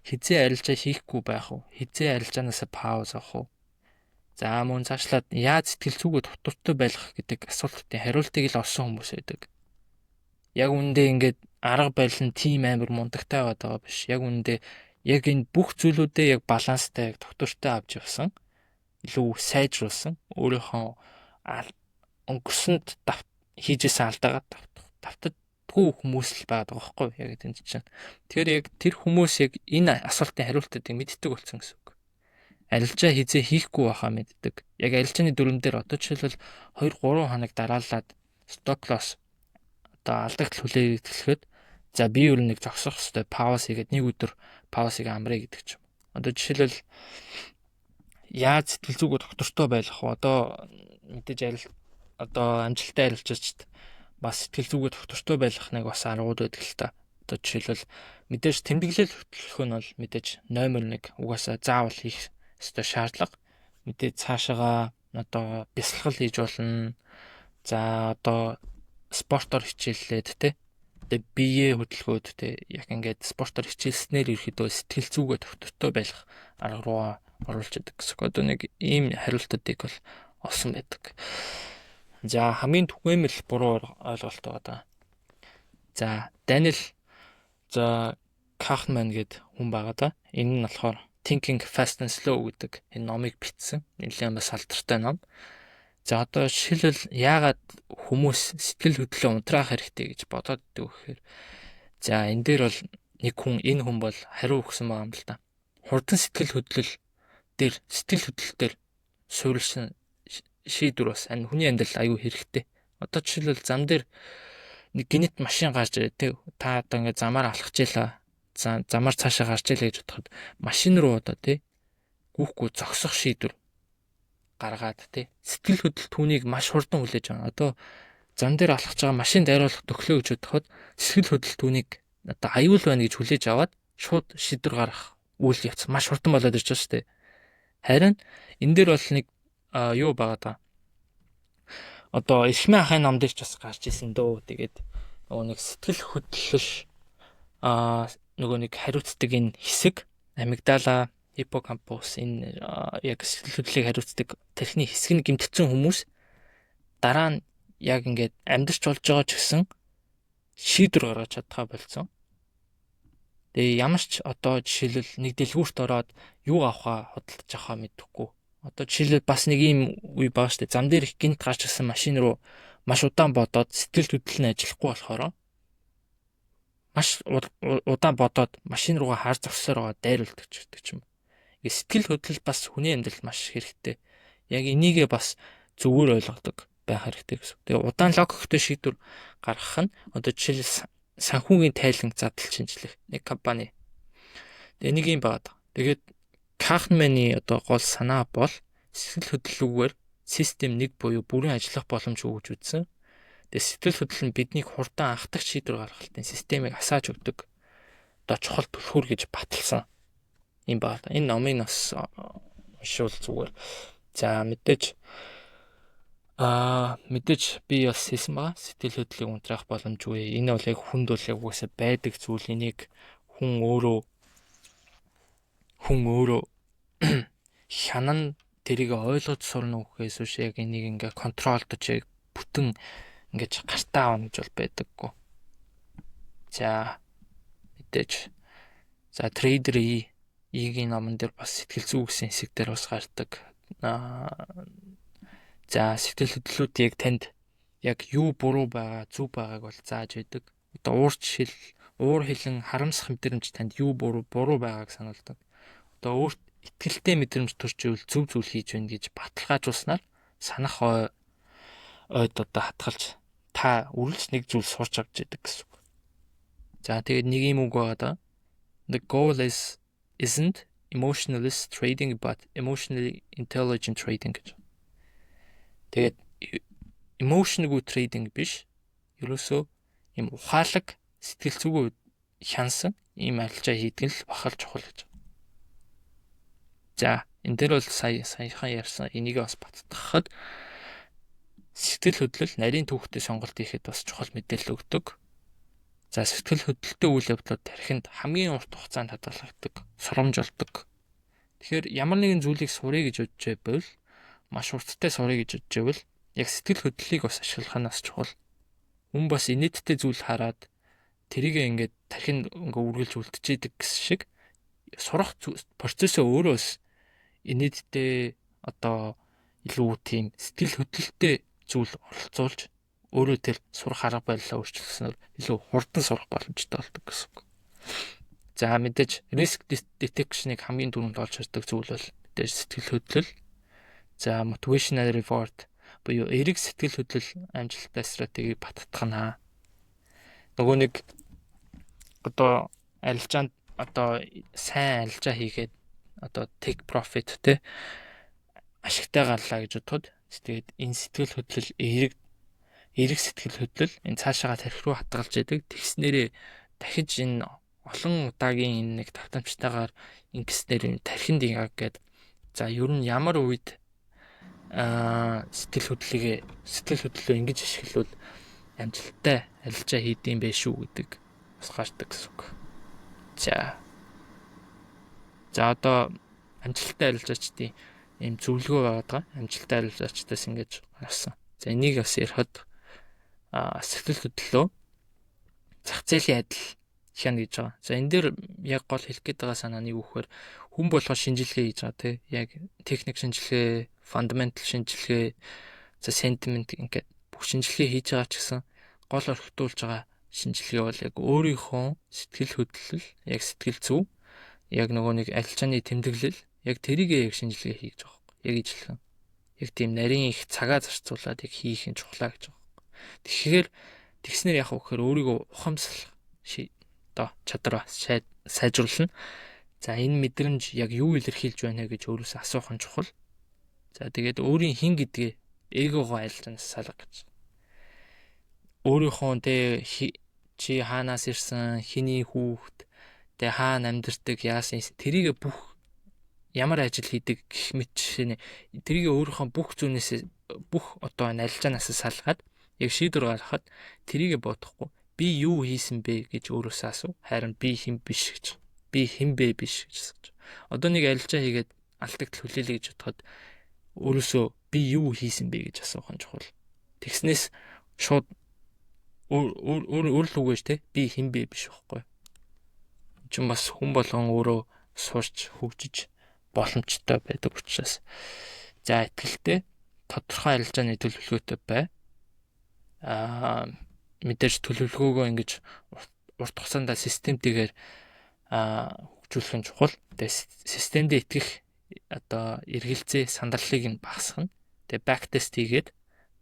хизээ арилжаа хийхгүй байх уу? Хизээ арилжаанаас пауз авах уу? За мөн цаашлаад яаж сэтгэл зүгөө дутууртай байх гэдэг асуултын хариултыг л олсон хүмүүс байдаг. Яг үүндээ ингээд арга барил нь тийм амар мундагтай байгаа биш. Яг үүндээ яг энэ бүх зүйлүүдээ яг баланстай, яг дутууртай авч явсан. Илүү сайжруулсан. Өөрийнхөө өнгөрсөнд хийжсэн алдаагаа давтдаггүй хүмүүс л байгаа байхгүй яг энэ чинь. Тэгэхээр яг тэр хүмүүс яг энэ асуултын хариултыг мэддэг болсон гэсэн үг. Арилжаа хизээ хийхгүй байхаа мэддэг. Яг арилжааны дүрм дээр одоо жишээлбэл 2-3 хоног дараалаад сток лосс одоо алдагт хүлээгээд эхлэхэд за би өөр нэг зогсох хэрэгтэй пауз хийгээд нэг өдөр паузыг амраа гэдэг ч юм. Одоо жишээлбэл яаж сэтгэл зүгөө доктортой байх вэ? Одоо мэдээж одоо амжилттай арилжаач бас сэтгэл зүгөө доктортой байх нэг бас аргууд байдаг л та. Одоо жишээлбэл мэдээж тэмдэглэл хөтлөх нь бол мэдээж номер 1 угаасаа заавал хийх ёстой шаардлага. Мэдээж цаашаага одоо бясалгал хийж болно. За одоо спортоор хичээллээд те. Тэгээ биеэ хөдөлгөөд те яг ингээд спортоор хичээлснээр ерөөдөө сэтгэл зүгөө доктортой байх арга руу оруулж яадаг гэсэн. Одоо нэг ийм хариултуудыг бол олсон байдаг. За хамгийн түгээмэл буруу ойлголт байгаа. За Даниэл Kahneman гэдэг хүн байгаа да. Энэ нь болохоор Thinking Fast and Slow гэдэг энэ номыг бичсэн. Нэлээд бас алдартай ном. За одоо жишээлбэл яагаад хүмүүс сэтгэл хөдлөлөө унтраах хэрэгтэй гэж бодоод идэх вэ гэхээр за энэ дээр бол энэ хүн бол хариу өгсөн байгаа юм л да. Хурдан сэтгэл хөдлөл дээр суурилсан шийдвэр бас хүний амьдрал аюу хэрэгтэй. Одоо жишээлбэл зам дээр нэг гинет машин гарч ирээ те та одоо ингээд замаар алхаж ийлаа. Замаар цаашаа гарч ийлээ гэж бодоход машин руу одоо те гүйхгүй зогсох шийдвэр гаргаад те сэтгэл хөдлөлт түүнийг маш хурдан хүлээж авна. Одоо зам дээр алхаж байгаа машин дайруулах төглөө гэж бодоход сэтгэл хөдлөлт түүнийг одоо аюул байна гэж хүлээж аваад шууд шийдвэр гаргах үйл явц маш хурдан болоод ирж байгаа шүү дээ. Харин энэ дээр бол нэг юу байгаа да. Одоо Ишмэ ахын ном дээр ч бас гарч исэн дөө. Тэгээд нөгөө нэг сэтгэл хөдлөл нөгөө нэг хариуцдаг энэ хэсэг амигдала хиппокампус энэ яг сэтгэл хөдлөлийг хариуцдаг тархины хэсэг нь гэмтсэн хүмүүс дараа нь яг ингээд амьдарч болж байгаа ч гэсэн шийдвэр гаргаж чадхаа болсон. Тэгээ ямар ч одоо жишээлбэл нэг дэлгүүрт ороод юу авахаа хөдөлж авахаа мэдэхгүй. Одоо жишээлбэл бас нэг ийм үе байгаа шүү дээ. Зам дээр их гинт гарч ирсэн машин руу маш удаан бодоод сэтгэл хөдлөл нь ажиллахгүй болохоор маш удаан бодоод машин руугаа хаар зогсоор байгаа дайруулдаг ч гэдэг юм. Сэтгэл хөдлөл бас хүний амьдралд маш хэрэгтэй. Яг энийгээ бас зөвөр ойлгодог байх хэрэгтэй гэсэн. Тэгээ удаан логиктэй шийдвэр гаргах нь одоо жишээлбэл санхүүгийн тайлан задлал шинжлэх нэг компани. Тэгээ нэг юм байна. Тэгээд Kahneman-ы одоо гол санаа бол сэтгэл хөдлөлүүгээр систем 1 буюу бүрэн ажиллах боломж өгж үзсэн. Тэгээ сэтгэл хөдлөл нь биднийг хурдан анхдагч шийдвэр гаргалтын системийг асааж өгдөг. Одоо чухал түлхүүр гэж баталсан юм байна. Энэ номыг бас уншвал зүгээр. За мэдээж Мэдээж би бас хийсэн байгаа. Сэтгэл хөдлөлийг унтраах боломжгүй. Энэ бол яг хүнд бол яг угаасаа байдаг зүйл. Энийг хүн өөрөө хянан тэрийг ойлгож сурна үхээс биш яг энийг ингээ контролдож яг бүтэн ингээ гартаа авна гэж бол байдаггүй. За мэдээж. За трейдер Игийн номон дээр бас сэтгэл зүй гэсэн хэсэг дээр бас гардаг. За сэтгэл хөдлөлүүд яг танд яг юу буруу байгаа, зөв байгааг бол зааж байдаг. Одоо уур хилэн харамсах мэдрэмж танд юу буруу байгааг сануулдаг. Одоо өөрт итгэлтэй мэдрэмж төрж ивэл зөв зүйл хийж байна гэж баталгаажуулснаар санах ойд одоо хатгалж та үргэлж нэг зүйл сурч авч яадаг гэсэн үг. За тэгээд нэг юм үг байгаа да. The goal isn't emotionalist trading but emotionally intelligent trading гэж. Тэгээд emotionгүй trading биш. Ерөөсөө юм ухаалаг сэтгэл зүгөө хянсан ийм арилжаа хийдэг л бахал чухал гэж. За энэ дээр бол саяхан ярьсан энийг бас баттгахад сэтгэл хөдлөл нарийн түүхтэй сонголт хийхэд бас чухал мэдээлэл өгдөг. За сэтгэл хөдлөлтөй үйл явдлууд тархинд хамгийн урт хугацаанд хадгалагддаг, сурамжуулдаг. Тэгэхээр ямар нэгэн зүйлийг сурыг гэж бодож байвал маш урттай сурыг гэж бодож байвал яг сэтгэл хөдлөлийг бас ашиглах нь бас чухал. Хүн бас инээдтэй зүйл хараад тэрийг ингээд тархинд ингээд үргэлж үлдчихэдэг гэсэн шиг сурах процессоо өөрөөс инээдтэй одоо илүү тийм сэтгэл хөдлөлттэй зүйл оролцуулж өөрөө тэр сурах арга барилаа өөрчилснөөр илүү хурдан сурах боломжтой болдог гэсэн үг. За мэдээж risk detection-ыг хамгийн түрүүнд олж хардаг зүйл бол мэдээж сэтгэл хөдлөл. За motivational reward буюу эерэг сэтгэл хөдлөл амжилттай стратегийг баттгахна. Нөгөө нэг одоо арилжаанд одоо сайн арилжаа хийгээд одоо take profit те ашигтай гарлаа гэж бодоход тэгээд энэ сэтгэл хөдлөл эерэг сэтгэл хөдлөл энэ цаашаага тархи руу хадгалж яадаг. Тэгснээрээ дахиж энэ олон удаагийн энэ нэг давтамжтайгаар ингэснээр тархинд яг гээд за ер нь ямар үед сэтгэл хөдлөлөө ингэж ашиглавал амжилттай арилжаа хийдэм байх шүү гэдэг бас гардаг гэсэн үг. За одоо амжилттай арилжаачдын ийм зөвлөгөө байгаа. Амжилттай арилжаачдаас ингэж гарсан. За энийг бас ярихад сэтгэл хөдлөлөө зах зээлийн адил хяна гэж байгаа. За энэ дээр яг гол хэлэх гээд байгаа санаа нэг үхээр хүн болгоо шинжилгээ хийж байгаа тий. Яг техник шинжилгээ, фундаментал шинжилгээ, за sentiment ингээд бүх шинжилгээ хийж байгаа ч гэсэн гол орхитуулж байгаа шинжилгээ бол яг өөрийнхөө сэтгэл хөдлөл, яг сэтгэл зүй, яг нөгөө нэг арилжааны тэмдэглэл, яг тэрийг яг шинжилгээ хийж байгаа юм. Яг ижилхэн. Яг тийм нарийн их цагаа зарцуулаад яг хийх нь чухлаа гэж байгаа. Тэгэхээр тэгснээр яг вөхөр өөрийгөө ухамсарлах одоо чадвар сайжруулна. За энэ мэдрэмж яг юу илэрхийлж байна гэж өөрөөсөө асуух нь чухал. За тэгээд өөрийн хин гэдгээ эгогоо айлжнаас салга гэж. Өөрийнхөө чи хаанаас ирсэн, хиний хүүхэд, тэ хаана амьдардаг, яасан тэрийг бүх ямар ажил хийдэг гэх мэт жишээ тэрийг өөрийнхөө бүх зүүнээс бүх одоо арилжаанаас салгаад яг шийдвэр гаргахад тэрийг бодохгүй би юу хийсэн бэ гэж өөрөөсөө асуу. Харин би хэн биш гэж. Би хэн бэ биш гэж асууж. Одоо нэг арилжаа хийгээд алдагт хүлээлээ гэж бодоход өөрөөсөө би юу хийсэн бэ гэж асуух нь чухал. Тэгснээс шууд өөр л үгэж те би хэн бэ биш байхгүй. Чин бас хүн болгон өөрөө сурч хөгжиж боломжтой байдаг учраас. За итгэлтэй тодорхой арилжааны төлөвлөгөөтэй бай. Мэдээж төлөвлөгөөгөө ингэж урт хугацаанд системтэйгээр хөгжүүлэх нь чухал. Тэгээ системд итгэх одоо эргэлзээ сандралыг нь багасгана. Тэгээ back test хийгээд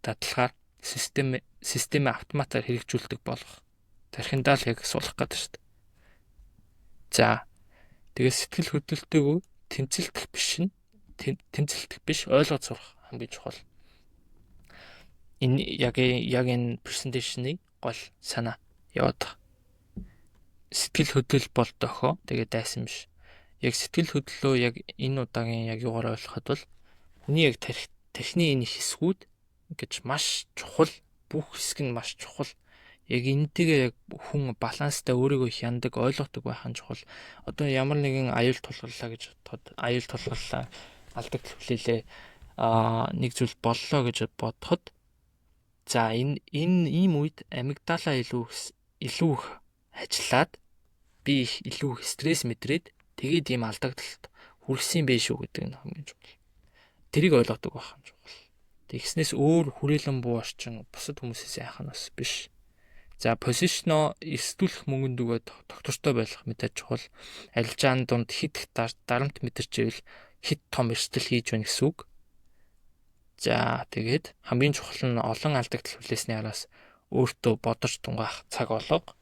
дадлахаар системээ автоматар хэрэгжүүлдэг болох. Тархиндаа л яг суулгах гэдэг шүү дээ. За тэгээ сэтгэл хөдлөлтөйгөө тэмцэлдэх биш ойлгож сурах хамгийн чухал. Энэ яг энэ презентацийн гол санаа яваад байгаа. Сэтгэл хөдлөл бол дохоо тэгээ дайсан биш. Яг сэтгэл хөдлөлөө яг энэ удаагийн яг юугаар ойлгоход бол хүний яг тархины энэ хэсгүүд гэж маш чухал, бүх хэсэг нь маш чухал. Яг энэтэйгээ яг хүн баланстай өөрийгөө хяндаг, ойлгодог байх нь чухал. Одоо ямар нэгэн аюул тулгарлаа гэж бодоход аюул тулгарлаа алдагдал хүлээлээ нэг зүйл боллоо гэж бодоход за энэ ийм үед амигдала илүү их ажиллаад би их илүү их стресс мэдрээд тэгээд ийм алдагдалт хүрсэн байх шүү гэдэг нь хамгийн чухал. Тэрийг ойлгодог байх нь чухал. Тэгснээс өөр хүрээлэн буу орчин бусад хүмүүсээс айханаас биш. За позишно эрсдүүлэх мөнгөнд үгээд доктортой байх мэдээж чухал. Арилжааны дунд хит их дарамт мэдэрчээвэл хит том эрсдэл хийж байна гэсэн үг. За тэгээд хамгийн чухал нь олон алдагдал хүлээсний араас өөртөө бодож тунгаах цаг олго.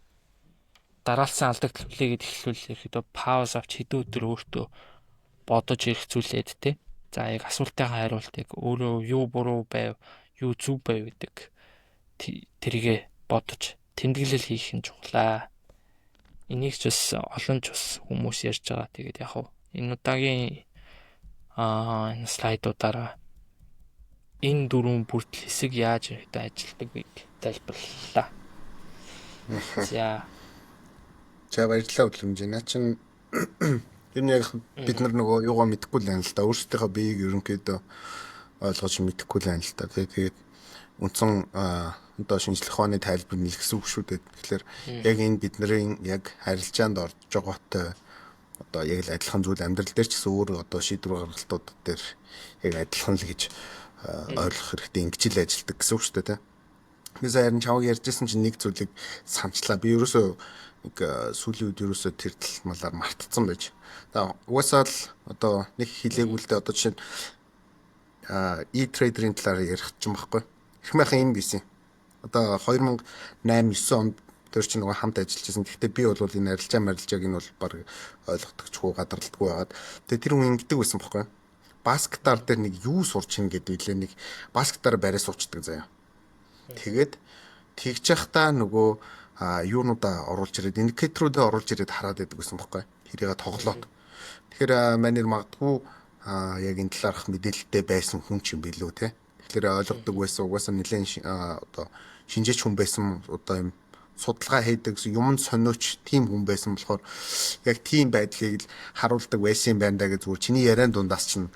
Дараалсан алдагдал хүлээгээд эхлүүл ерөөдөө пауз авч хэдэн өдөр өөртөө бодож ирэх зүйлээд те. За яг асуултынхаа хариултыг өөрөө юу буруу байв, юу зөв байв гэдэг тэрийгэ бодож тэмдэглэл хийх нь чухлаа. Энийг ч бас олон ч бас хүмүүс ярьж байгаа. Тэгээд яг хав энэ удаагийн энэ слайдуудаараа энэ дөрвөн бүрдэл хэсэг яаж ажилтдаг тайлбарлалаа. За баярлалаа хөтлөмж. Наа чин ер нь яг бид нар нөгөө юугаа мэдэхгүй л байна л да. Өөрсдийнхөө биеийг ерөнхийдөө ойлгож мэдэхгүй л байна л да. Тэгээд үндсэн одоо шинжлэх ухааны тайлбар нь гэсэн үг шүү дээ. Тэгэхээр яг энэ бидний яг харилцаанд орж байгаатай одоо яг л адилхан зүйл амьдрал дээр ч гэсэн өөр одоо шийдвэр гаргалтууд дээр яг адилхан л гэж ойлгох хэрэгтэй ингэж л ажилтдаг гэсэн үг шүү дээ. Би саяхан чамд ярьжсэн чинь нэг зүйлийг санчлаа. Би ерөөсөө нэг сүүлийн үед ерөөсөө тэр тал малаар мартцсан байж. За угаасаа л одоо нэг хэлээгүй л дээ. Одоо жишээ нь e-trader-ийн талаар ярих ч юм байхгүй. Их майхан юм бисэн. Одоо 2008-9 онд тэр чинь нөгөө хамт ажиллаж байсан. Гэхдээ би бол энэ арилжааг нь бол баг ойлгохдогчгүй гадралдаггүй байгаад. Тэгээ тэр хүн ингэдэг байсан байхгүй. Баскетаар дээр нэг юу сурч ийн гэдэг үлээ нэг баскетаар барай суучдаг заяа. Тэгээд тэгж явахдаа нөгөө юунуудаа оруулж ирээд индикаторуудаа оруулж ирээд хараад байдаг гэсэн байхгүй. Тэрийг тоглоод. Тэгэхээр манер магадгүй яг энэ талаарх мэдээлэлтэй байсан хүн ч юм билүү те. Тэгэхээр ойлгодог байсан угаасаа нэлээд одоо шинжээч хүн байсан одоо юм судалгаа хийдэг юмд сониуч тийм хүн байсан болохоор яг тийм байдлыг л харуулдаг байсан юм байна да гэж зүгээр чиний яриан дундаас чинь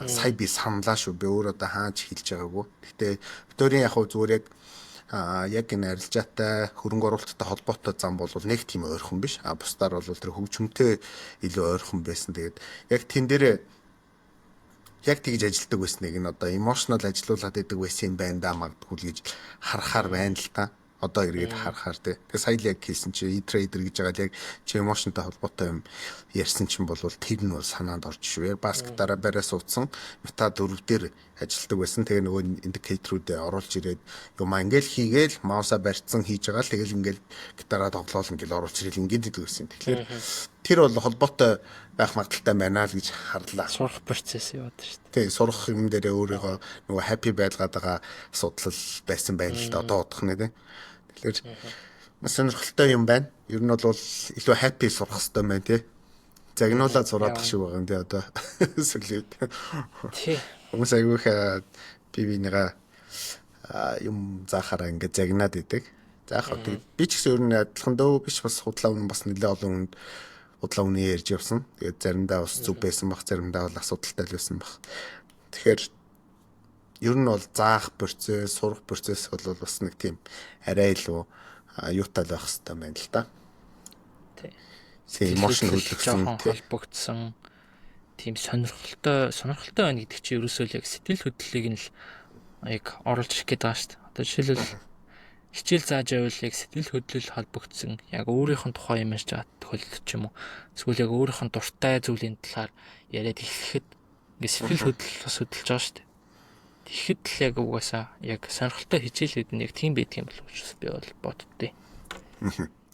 сая би саналаа шүү. Би өөр одоо хаач хэлж байгаагүй. Гэтэ Викторийн яг зүгээр яг энэ арилжаатай хөрөнгө оруулалттай холбоотой зам бол нэг тийм ойрхон биш. Бусдаар бол тэр хөгжмөнтэй илүү ойрхон байсан. Тэгээд яг тэн дээр яг тэгж ажилтдаг байсныг нь одоо emotional ажилуулад байдаг байсан юм байна да магадгүй гэж харахаар байна л та. Одоо эргээд харахаар тий. Тэгээ сая л яг хэлсэн чи e-trader гэж байгаа л яг чи emotionтай холбоотой юм ярьсан чинь бол тэр нь бол санаанд орж шүү. Баскетаараа барай суудсан мета 4 дээр ажилтдаг байсан. Тэгээ нөгөө индикаторуудыг оруулж ирээд юм ингээл хийгээл маусаа барьцсан хийж байгаа л тэгэл ингээл гитараа тоглоол ингээл оруулж ирэл ингээд идэг байсан. Тэгэхээр тэр бол холбоотой байх магадaltaй байна л гэж харлаа. Сурах процесс яваад шүү дээ. Тий, сурах юм дээрээ өөрийгөө нөгөө happy байлгаад байгаа асуудал байсан байл л да одоо удах нэ тий. Тэгэхээр маш сонирхолтой юм байна. Ер нь бол илүү happy сурах хэрэгтэй байна тий. Загнуулаад сураадах шиг байгаа юм тий одоо сүлээд. Тий. Хүмүүс аягүй бивинийгаа юм заахаараа ингээд загнаад идэг. За яг би ч гэсэн ер нь адилхан дөө биш бас худлаа өмнө бас нэлээ олон хүнд худлаа үнэ ярьж явсан. Тэгээд заримдаа бас зүв байсан баг, заримдаа бол асуудалтай л байсан баг. Тэгэхээр ер нь бол заах процесс, сурах процесс бол бас нэг тийм арай илүү юутай л байх хэрэгтэй байна л да. Тий. Эмошн хөдөлгсөн холбогдсон тийм сонирхолтой байна гэдэг чинь ерөөсөө яг сэтгэл хөдлөлийг нь л яг оруулж ирэх гээд байгаа шүү дээ. Одоо жишээлбэл хичээл зааж байвал яг сэтгэл хөдлөл холбогдсон яг өөрийнх нь тухай юм ярьж байгаа тохиолдол ч юм уу. Эсвэл яг өөрийнх нь дуртай зүйлийн талаар яриад эхлэхэд ингээ сэтгэл хөдлөл бас хөдөлж байгаа шүү дээ. Тэгэхэд л яг угаасаа яг сонирхолтой хичээлүүд нь яг тийм байдаг юм болов уу гэж би бол боддتي.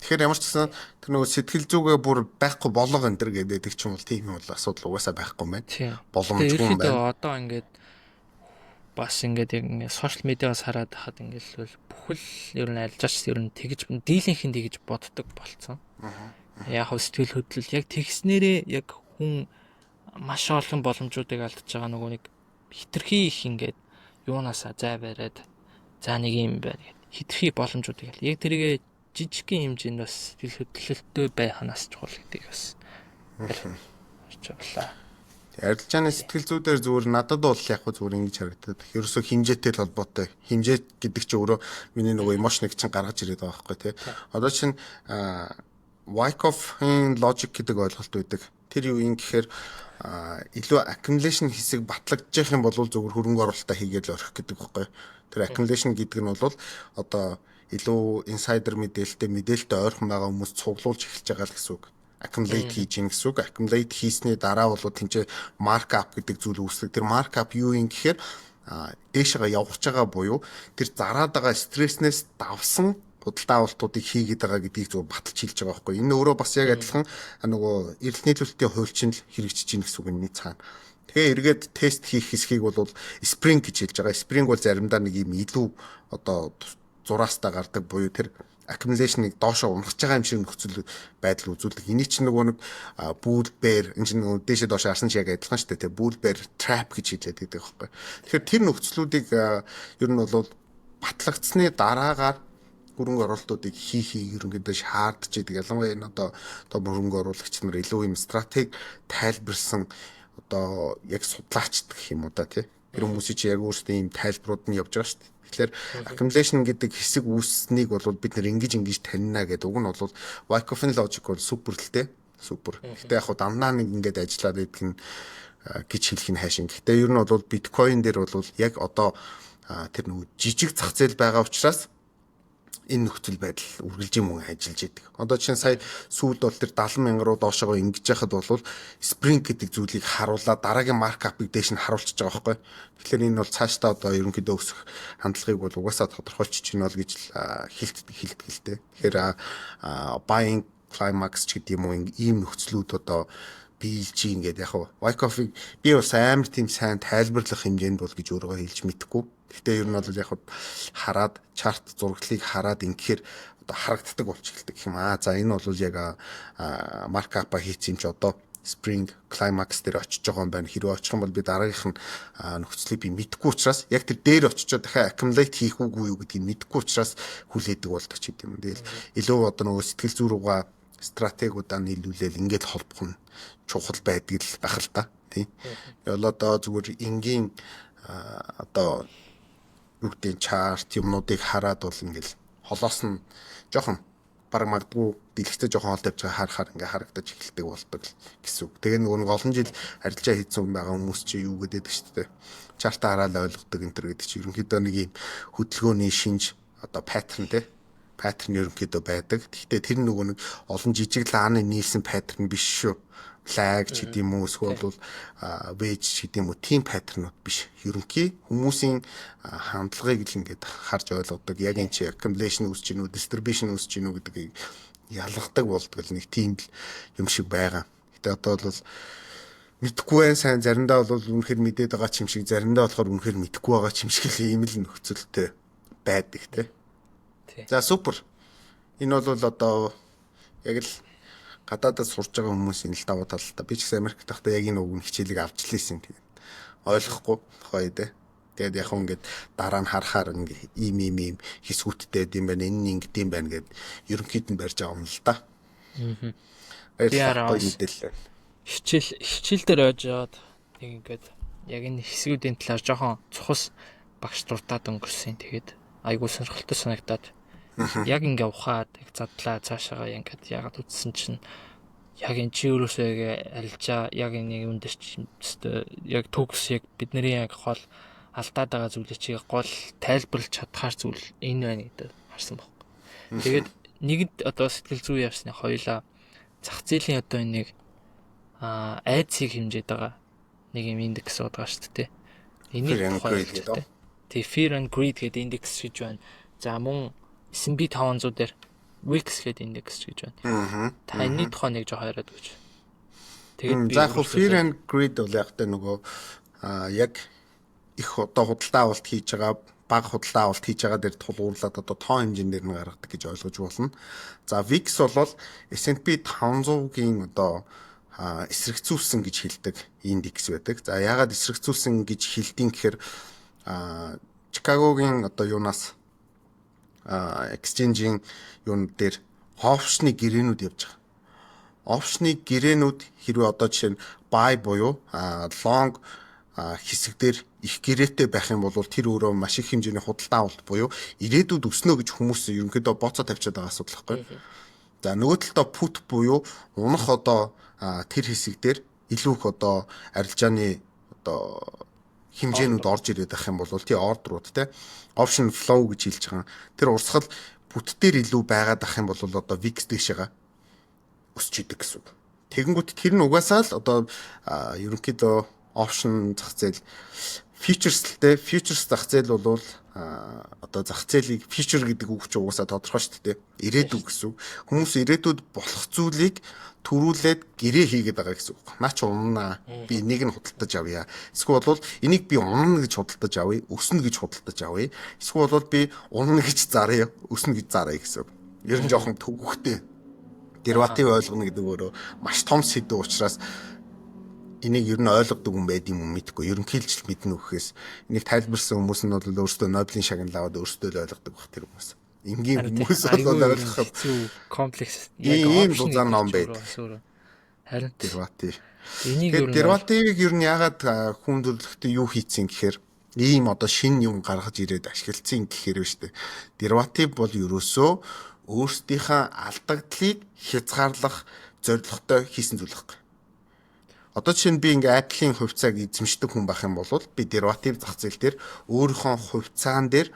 Тэгэхээр ямар ч гэсэн тэр нөгөө сэтгэл зүгээ бүр байхгүй болго энэ төр гэдэг ч юм бол тийм юм бол асуудал угаасаа байхгүй юм байна. Боломжгүй юм байна. Одоо ингээд бас ингээд яг сошиал медиагаас хараад хахад ингээд л бүхэл ер нь альжаач ер нь тэгж дийлэнх нь тэгж боддог болцсон. Яг сэтгэл хөдлөл яг тэгснээрээ яг хүн маш олон боломжуудыг алдчихж байгаа нөгөө нэг хитрхи их ингээд юунаасаа зай бариад за нэг юм байна гэд хитрхи боломжуудыг яг тэргээ жижигхэн хэмжээнд бас сэтгэл хөдлөлттэй байханаас чухал гэдгийг бас чаглаа. Арилжааны сэтгэл зүйдээр зүгээр надад бол яг зүгээр ингэж харагдаад. Ерөөсөө хинжээтэй л холбоотой. Хинжээ гэдэг чинь өөрөө миний нөгөө эмошныг чинь гаргаж ирээд байгаа байхгүй тий. Одоо чинь Wyckoff-ын logic гэдэг ойлголт байдаг. Тэр юу юм гэхээр илүү accumulation хэсэг батлагдчих юм бол зөвхөн хөрөнгө оруулалтаа хийгээд л орхих гэдэг байхгүй. Тэр accumulation гэдэг нь бол одоо илүү insider мэдээлэлтэй ойрхон байгаа хүмүүс цуглуулж эхэлж байгаа л гэсэн үг. Accumulate хийж ийн гэсэн үг. Accumulate хийсний дараа бол тэнцээ markup гэдэг зүйл үүсдэг. Тэр markup юу юм гэхээр дээшээ явж байгаа буюу тэр зараад байгаа стресснээс давсан худалдаа авалтуудыг хийгээд байгаа гэдгийг зөв баталж хэлж байгаа байхгүй. Энэ өөрөө бас яг адилхан нөгөө эрэлт нийлүүлэлтийн хуульчин л хэрэгжиж гин гэсэн үг энэ цаана. Тэгээ эргээд тест хийх хэсгийг бол spring гэж хэлж байгаа. Spring бол заримдаа нэг юм илүү одоо зураастаа гардаг буюу тэр accumulation-ыг доошоо унахж байгаа юм шиг нөхцөл байдал үзүүлдэг. Эний чинь нөгөө нэг bull bear энэ чинь нөгөө дээшээ доошоо харсан ч яг адилхан шүү дээ. Bull bear trap гэж хэлээд байдаг байхгүй. Тэгэхээр тэр нөхцлүүдийг ер нь бол батлагдсны дараагаар хөрөнгө оруулалтуудыг хийхийг ерөнхийдөө шаардж идэг. Ялангуяа энэ одоо хөрөнгө оруулагч нар илүү юм стратеги тайлбарсан одоо яг судлаач гэх юм уу та тий. Тэр хүмүүсийн чи яг өөрсдөө ийм тайлбарууд нь явж байгаа шүү дээ. Тэгэхээр accumulation гэдэг хэсэг үүсснийг бол бид нэр ингэж танина гэдэг. Уг нь бол Wyckoff-ын logic бол супер л дээ. Супер. Гэтэ яг дандаа нэг ингэж ажиллаад идэх нь гэж хэлэх нь хайшин. Гэтэ ер нь бол биткойн дээр бол яг одоо тэр нэг жижиг зах зээл байгаа учраас энэ нөхцөл байдал үргэлжийн мөн ажиллаж идэг. Одоо чинь сая сүүлд бол тэр 70 мянга руу доошоо ингэж яхад бол spring гэдэг зүйлийг харуулаад дараагийн маркапыг дээш нь харуулчихж байгаа байхгүй. Тэгэхээр энэ бол цаашдаа одоо ерөнхийдөө өсөх хандлагыг бол угаасаа тодорхойлчих чинь бол гэж хэлдэг л дээ. Тэгэхээр buying climax ч гэдэг юм уу ийм нөхцлүүд одоо биелж ингээд яг Wyckoff-ыг би бас амар тийм сайн тайлбарлах хэмжээнд бол гэж өөрөө хэлж мэдэхгүй. Гэтэ ер нь бол яг хараад чарт зураглалыг хараад ингэхээр одоо харагддаг болчихлоо гэх юм аа. За энэ бол яг маркапа хийц юм чи одоо spring climax дээр очиж байгаа юм байна. Хэрвээ очих юм бол би дараагийнх нь нөхцөлийг би мэдэхгүй учраас яг тэр дээр очичоод дахиад accumulate хийх үгүй юу гэдгийг мэдэхгүй учраас хүлээдэг болдог ч гэдэм юм. Тэгэл илүү одоо нөгөө сэтгэл зүй рүүгээ стратегиудаа нийлүүлээл ингээд холбох нь чухал байдаг л бах л та. Тий. Одоо зүгээр энгийн одоо бүгдийн чарт юмнуудыг хараад бол ингээл холоос нь жоохон баг магадгүй дэлгэцтэй жоохон хол тавьж байгаа харахаар ингээ харагдаж эхэлдэг болдог гэсэн үг. Тэгээ нөгөө олон жил арилжаа хийсэн байгаа хүмүүс чи юу гэдэг шүү дээ. Чартаа хараад ойлгодог энэ төр гэдэг чи ерөнхийдөө нэг юм хөдөлгөөний шинж одоо паттерн те паттерн ерөнхийдөө байдаг. Гэхдээ тэр нөгөө нэг олон жижиг лааны нийлсэн паттерн биш шүү. Lag ч гэдэг юм уу эсвэл бол wedge ч гэдэг юм уу team паттернууд биш. Ерөнхий хүмүүсийн хандлагыг л ингээд харж ойлгодог. Яг энэ чи accumulation үүсэж гинүү, distribution үүсэж гинүү гэдгийг ялгадаг болдог л нэг team юм шиг байгаа. Гэтэ одоо бол мэдхгүй байх сайн заримдаа бол үнэхээр мэдээд байгаа ч юм шиг заримдаа болохоор үнэхээр мэдхгүй байгаа ч юм шиг л ийм л нөхцөлтэй байдаг те. За супер. Энэ бол одоо яг л гадаадд сурж байгаа хүмүүсийн л давуу тал та. Би ч гэсэн Америкт байхдаа яг энэ үг хичээлийг авч лээсэн. Тэгээд ойлгохгүй гоё дээ. Тэгээд яг ингээд дараа нь харахаар ингээд ийм хэсгүүттэй юм байна. Энэ нь ингээд юм байна гэд ерөнхийд нь барьж байгаа юм л да. Баярлалаа мэдээлэл. Хичээл дээр ойж яваад нэг ингээд яг энэ хэсгүүдийн талаар жоохон цухас багш дуртаад өнгөрсөн. Тэгээд айгуу сонирхолтой санагдаад яг ингээ ухаад яг задлаа цаашаага ингээд ягаад үтсэн чинь яг энэ чи өөрөөсөө яг арилжаа яг энэ юм дээр чи яг төгс яг бидний яг хол алдаад байгаа зүйлийг чи гол тайлбарлаж чадхаар зүйл энэ байна гэдэг харсан байхгүй. Тэгээд нэгэд одоо сэтгэл зүй явсны хоёлаа зах зээлийн одоо энийг айцыг хэмжээд байгаа нэг юм индекс байгаа шүү дээ. Энийг тухайлбал тий fear and greed гэдэг индекс гэж байна. За мөн S&P 500 дээр Wix гэдэг индекс гэж байна. Та энэний тухай нэг жоо хараад өгч. Тэгээд за яг fear and greed бол яг тэ нөгөө яг их одоо худалдаа авалт хийж байгаа бага худалдаа авалт хийж байгаа дээр тулгуурлаад одоо тоон хэмжээгээр нь гаргадаг гэж ойлгож болно. За Wix бол S&P 500-гийн одоо эсрэгцүүлсэн гэж хэлдэг индекс байдаг. За яагаад эсрэгцүүлсэн гэж хэлдэг гэхээр Чикагогийн одоо юунаас exchange-ийн юун дээр опшны гэрээнүүд явж байгаа. Опшны гэрээнүүд хэрвээ одоо жишээ нь buy буюу long хэсэг дээр их гэрээтэй байх юм бол тэр өөрөө маш их хэмжээний худалдан авалт буюу ирээдүйд өснө гэж хүмүүс ерөнхийдөө боцоо тавьчихад байгаа асуудал байхгүй. За нөгөө талдаа put буюу унах одоо тэр хэсэг дээр илүү их одоо арилжааны одоо хэмжээнүүд орж ирээд байх юм бол тий ордерууд те option flow гэж хэлж байгаа. Тэр урсгал put дээр илүү байгаад ах юм бол одоо VIX дэшега өсч идэг гэсэн үг. Тэгэнгүүт тэр нь угаасаа л одоо ерөнхийдөө option зах зээл futures-тэй futures зах зээл бол одоо зах зээлийг future гэдэг үг чинь угаасаа тодорхой шүү дээ. Ирээдүг гэсэн. Хүмүүс ирээдүйд болох зүйлийг төрүүлээд гэрээ хийгээд байгаа гэсэн үг. Наа чи унана. Би энийг нь худалдаж авъя. Эсвэл бол энийг би унана гэж худалдаж авъя, өснө гэж худалдаж авъя. Эсвэл бол би унана гэж заръя, өснө гэж заръя гэсэн. Ер нь жоохон төвөгтэй. Дериватив ойлгоно гэдэг өөрөө маш том сэдв учраас энийг ер нь ойлгодог хүн байд юм мэдгүй. Ерөнхийдөө мэднэ үхэхээс энийг тайлбарсан хүмүүс нь бол өөрсдөө Нобелийн шагнал аваад өөрсдөө л ойлгодог баг тэр хүмүүс. Энгийн хүмүүс бол ойлгох комплекс ийм дузаан ном байд. Харин дериватив. Энийг ер нь деривативыг ер нь ягаад хүн төрөлхтөө юу хийцэн гэхээр ийм одоо шин юм гаргаж ирээд ашиглацсан гэхээр биш үү. Дериватив бол ерөөсөө өөрсдийнхээ алдагдлыг хязгаарлах зорилготой хийсэн зүйл байхгүй. Одоо жишээ нь би ингээ Apple-ийн хувьцааг эзэмшдэг хүн байх юм бол би дериватив зах зээл дээр өөрийнхөө хувьцаан дээр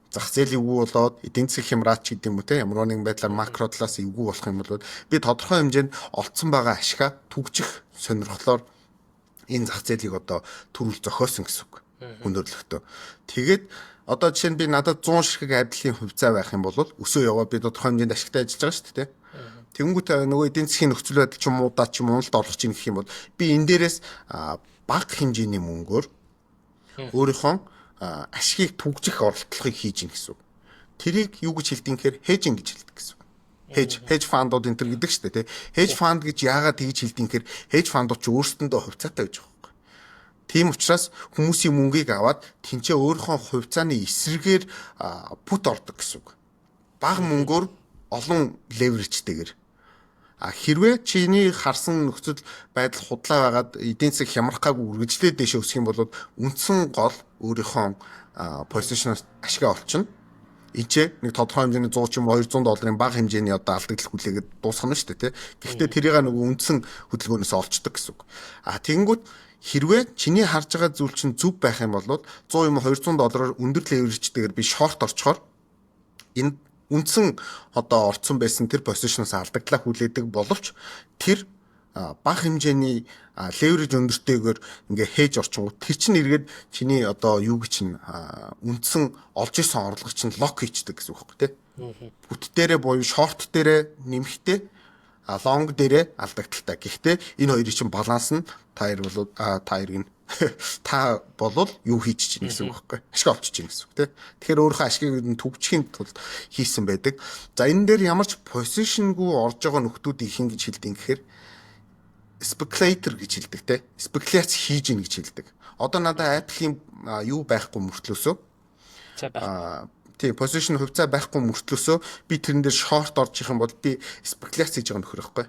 зах зээлийг өгөө болоод эдийн засгийн хямраач гэдэг юм уу те ямар нэгэн байдлаар макро талаас эвгүй болох юм бол би тодорхой хэмжээнд олдсон байгаа ашгаа түгжих сонирхлоор энэ зах зээлийг одоо төрүүл зохиосон гэсэн үг. Хүндрэлтөө. Тэгээд одоо жишээ нь би надад 100 ширхэг Apple-ийн хувьцаа байх юм бол өсөө яваа би тодорхой хэмжээнд ашигтай ажиллаж байгаа шүү дээ. Тэнгүүт нөгөө эдийн засгийн нөхцөл байдал ч юм уу даа ч юм уналд орлох чинь гэх юм бол би энэ дээрээс бага хэмжээний мөнгөөр өөрийнхөө ашгийг түгжих оролдлогыг хийж ийн гэсэн үг. Тэрийг юу гэж хэлдэг юм гэхээр hedging гэж хэлдэг гэсэн үг. Hedge fund-ууд энэ төр гэдэг шүү дээ, тий. Hedge fund гэж яагаад тэгж хэлдэг юм гэхээр hedge fund-ууд ч өөрсдөндөө хувьцаатай гэж байгаа юм. Тийм учраас хүмүүсийн мөнгийг аваад тэнцээ өөрийнхөө хувьцааны эсрэгээр put ордог гэсэн үг. Бага мөнгөөр олон leverage-тэйгэр хэрвээ чиний харсан нөхцөл байдал худлаа байгаад эдийн засаг хямрах гайгүй үргэлжлээд дэше өсөх юм бол үндсэн гол өөрийнхөө позишноос ашигаа олчихно. Энд нэг тодорхой хэмжээний 100 ч юм уу $200 бага хэмжээний одоо алдагдал хүлээгээд дуусгана шүү дээ, тий. Гэхдээ тэрийг нөгөө үндсэн хөдөлгөөнөөс олчдаг гэсэн үг. Тэгэнгүүт хэрвээ чиний харж байгаа зүйл чинь зөв байх юм бол $100 юм уу $200 өндөр leverage-тэйгэр би short орчхоор энэ үндсэн одоо орцсон байсан тэр позишноос алдагдлаа хүлээдэг боловч тэр бага хэмжээний leverage өндөртэйгээр ингээ хэж орчингууд тэр чинь эргээд чиний одоо юу гэж чинь үндсэн олж исэн орлого чинь лок хийчдэг гэсэн үг байхгүй тий. Бүт дээрээ буюу short дээрээ нэмэхтэй long дээрээ алдагдaltaй. Гэхдээ энэ хоёрын чинь баланс нь та болол юу хийж чинь гэсэн үг байхгүй. Ашиг олж чинь гэсэн үг тий. Тэгэхээр өөрийнхөө ашгийг түгжихийн тулд хийсэн байдаг. За энэ дээр ямар ч position-гүй орж байгаа нөхдүүдийг хин гэж хэлдэг юм гэхээр speculator гэж хэлдэг тий. Спекуляц хийж ийн гэж хэлдэг. Одоо надад Apple-ийн юу байхгүй мөртлөөсөө тий position хувьцаа байхгүй мөртлөөсөө би тэрэн дээр short орж их юм бол би спекуляц хийж байгаа нөхөр байхгүй.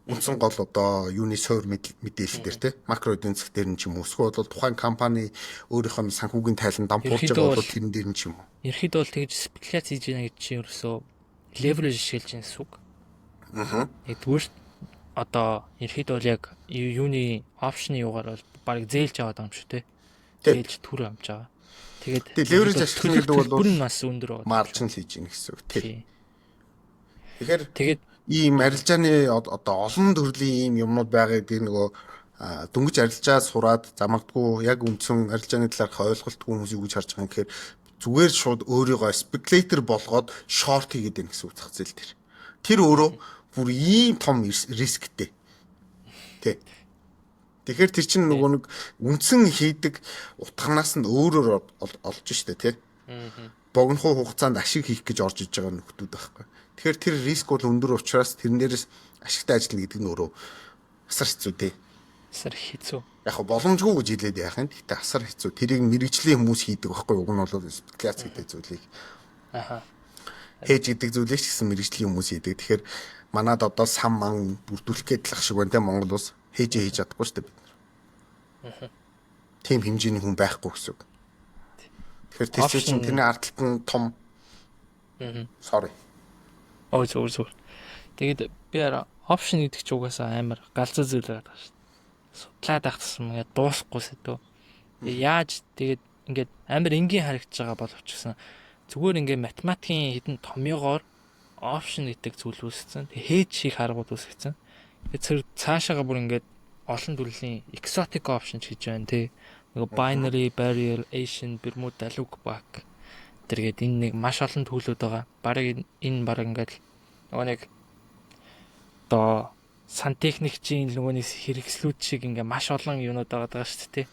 Үндсэн гол одоо юуны суур мэдээлэл дээр тий макро эдийн засаг дээр нь ч юм уу эсвэл бол тухайн компани өөрийнхөө санхүүгийн тайлан дампуурж байгаа бол тэрэн дээр нь ч юм уу. Ерхэд бол тэгж спекуляц хийж байна гэж чи ерөөсөө leverage шилж байгаа гэсэн үг. Тэгвэл одоо ерхэд бол яг юуны опшны юугаар бол баг зээлж аваад байгаа юм шүү тий. Зээлж түр амж байгаа. Тэгээд leverage ашиглах гэдэг бол бүр нас өндөр маржин хийж ийн гэсэн үг тий. Тэгээд ийм арилжааны одоо олон төрлийн ийм юмнууд байгаа гэдэг нөгөө дөнгөж арилжаа сураад замагдгүй яг үндсэн арилжааны талаарх ойлголтгүй хүмүүс юу гэж харж байгаа юм гэхээр зүгээр шууд өөрийгөө спекулятор болгоод шорт хийгээд байна гэсэн үг зах зээл дээр. Тэр өөрөө бүр ийм том рисктэй. Тэ. Тэгэхээр тэр чинь нөгөө нэг үндсэн хийдэг утганаас нь өөрөөр олж штэ тий. Богинохоо хугацаанд ашиг хийх гэж орж иж байгаа нөхдүүд байхгүй. Тэгэхээр тэр риск бол өндөр учраас тэрнээс ашигтай ажиллана гэдэг нь өөрөө асар хэцүү дээ. Асар хэцүү. Яг хөө боломжгүй гэж хэлээд яах юм. Гэхдээ асар хэцүү. Тэрийг мэрэгжлийн хүмүүс хийдэг байхгүй юу? Уг нь бол спекуляц гэдэг зүйлийг Аха. хээж гэдэг зүйлийг ч гэсэн мэрэгжлийн хүмүүс хийдэг. Тэгэхээр манад одоо сан ман бүрдүүлэх гэдэг л шиг байна те Монгол улс хийж чадахгүй шүү дээ бид нар. Тийм хэмжээний хүн байхгүй гэсэн үг. Тэгэхээр тэр чинь тэрний ардталт нь том. Sorry. Ой зүгээр. Тэгээд би араа опшн гэдэг чи угаасаа амар галзуу зүйл байгаа шүү дээ. Судлаад ахсан ингээд дуусахгүй сэдв. Яаж тэгээд ингээд амар энгийн харагдаж байгаа боловч гэсэн зүгээр ингээд математикийн хэдэн томьёогоор опшн гэдэг зүйл үүсгэсэн. Тэгээд хээж шиг харгууд үүсгэсэн. Тэгээд цаашаага бүр ингээд олон төрлийн exotic options гэж байна тий. Нөгөө binary, barrier, Asian, Bermuda, loopback тэргээд энэ нэг маш олон төлөвлөд байгаа. Бараг энэ бараг ингээд нөгөө нэг одоо сантехникчийн нөгөө нэг хэрэгслүүд шиг ингээ маш олон юмнууд байгаа шүү дээ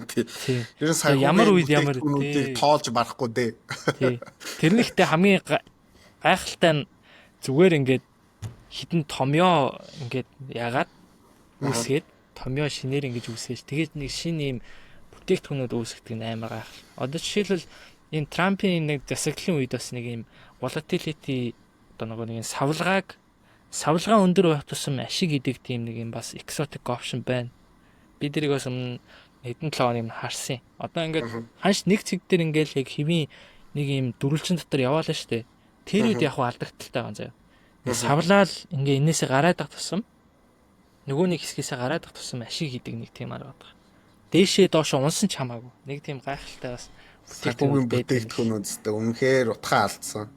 тий. Ер нь сайн ямар үед ямар үнүүдийг тоолж барахгүй дээ. Тий. Тэрнийхтэй хамгийн гайхалтай нь зүгээр ингээд хитэн томьёо ингээд ягаад үүсгээд томьёо шинээр ингэж үүсгэж тэгээд нэг шинэ юм бүтээгдэхүүнүүд үүсгдэг нь амар гайхал. Одоо жишээлбэл энэ Трампын нэг засаглалын үед бас нэг юм volatility одоо нэг савлгаа өндөр байх тусам ашиг идэг тийм нэг юм бас exotic option байна. Бид тэрийг бас хэдэн 7 хоног юм харсан. Одоо ингээд ханш нэг цэг дээр ингээд яг хэвийн нэг юм дөрвөлжин дотор яваалаа штэ. Тэр үед яг алдагдaltaй байгаа заяа. Савлаал ингээ энээсээ гараад ах тусам нөгөө нэг хэсгээс гараад ах тусам ашиг идэг нэг тийм арга байна. Дээшээ доош унсан ч хамаагүй. Нэг тийм гайхалтай бас бүтээгдэхүүнүүд өстэй үнэхээр утгаа алдсан.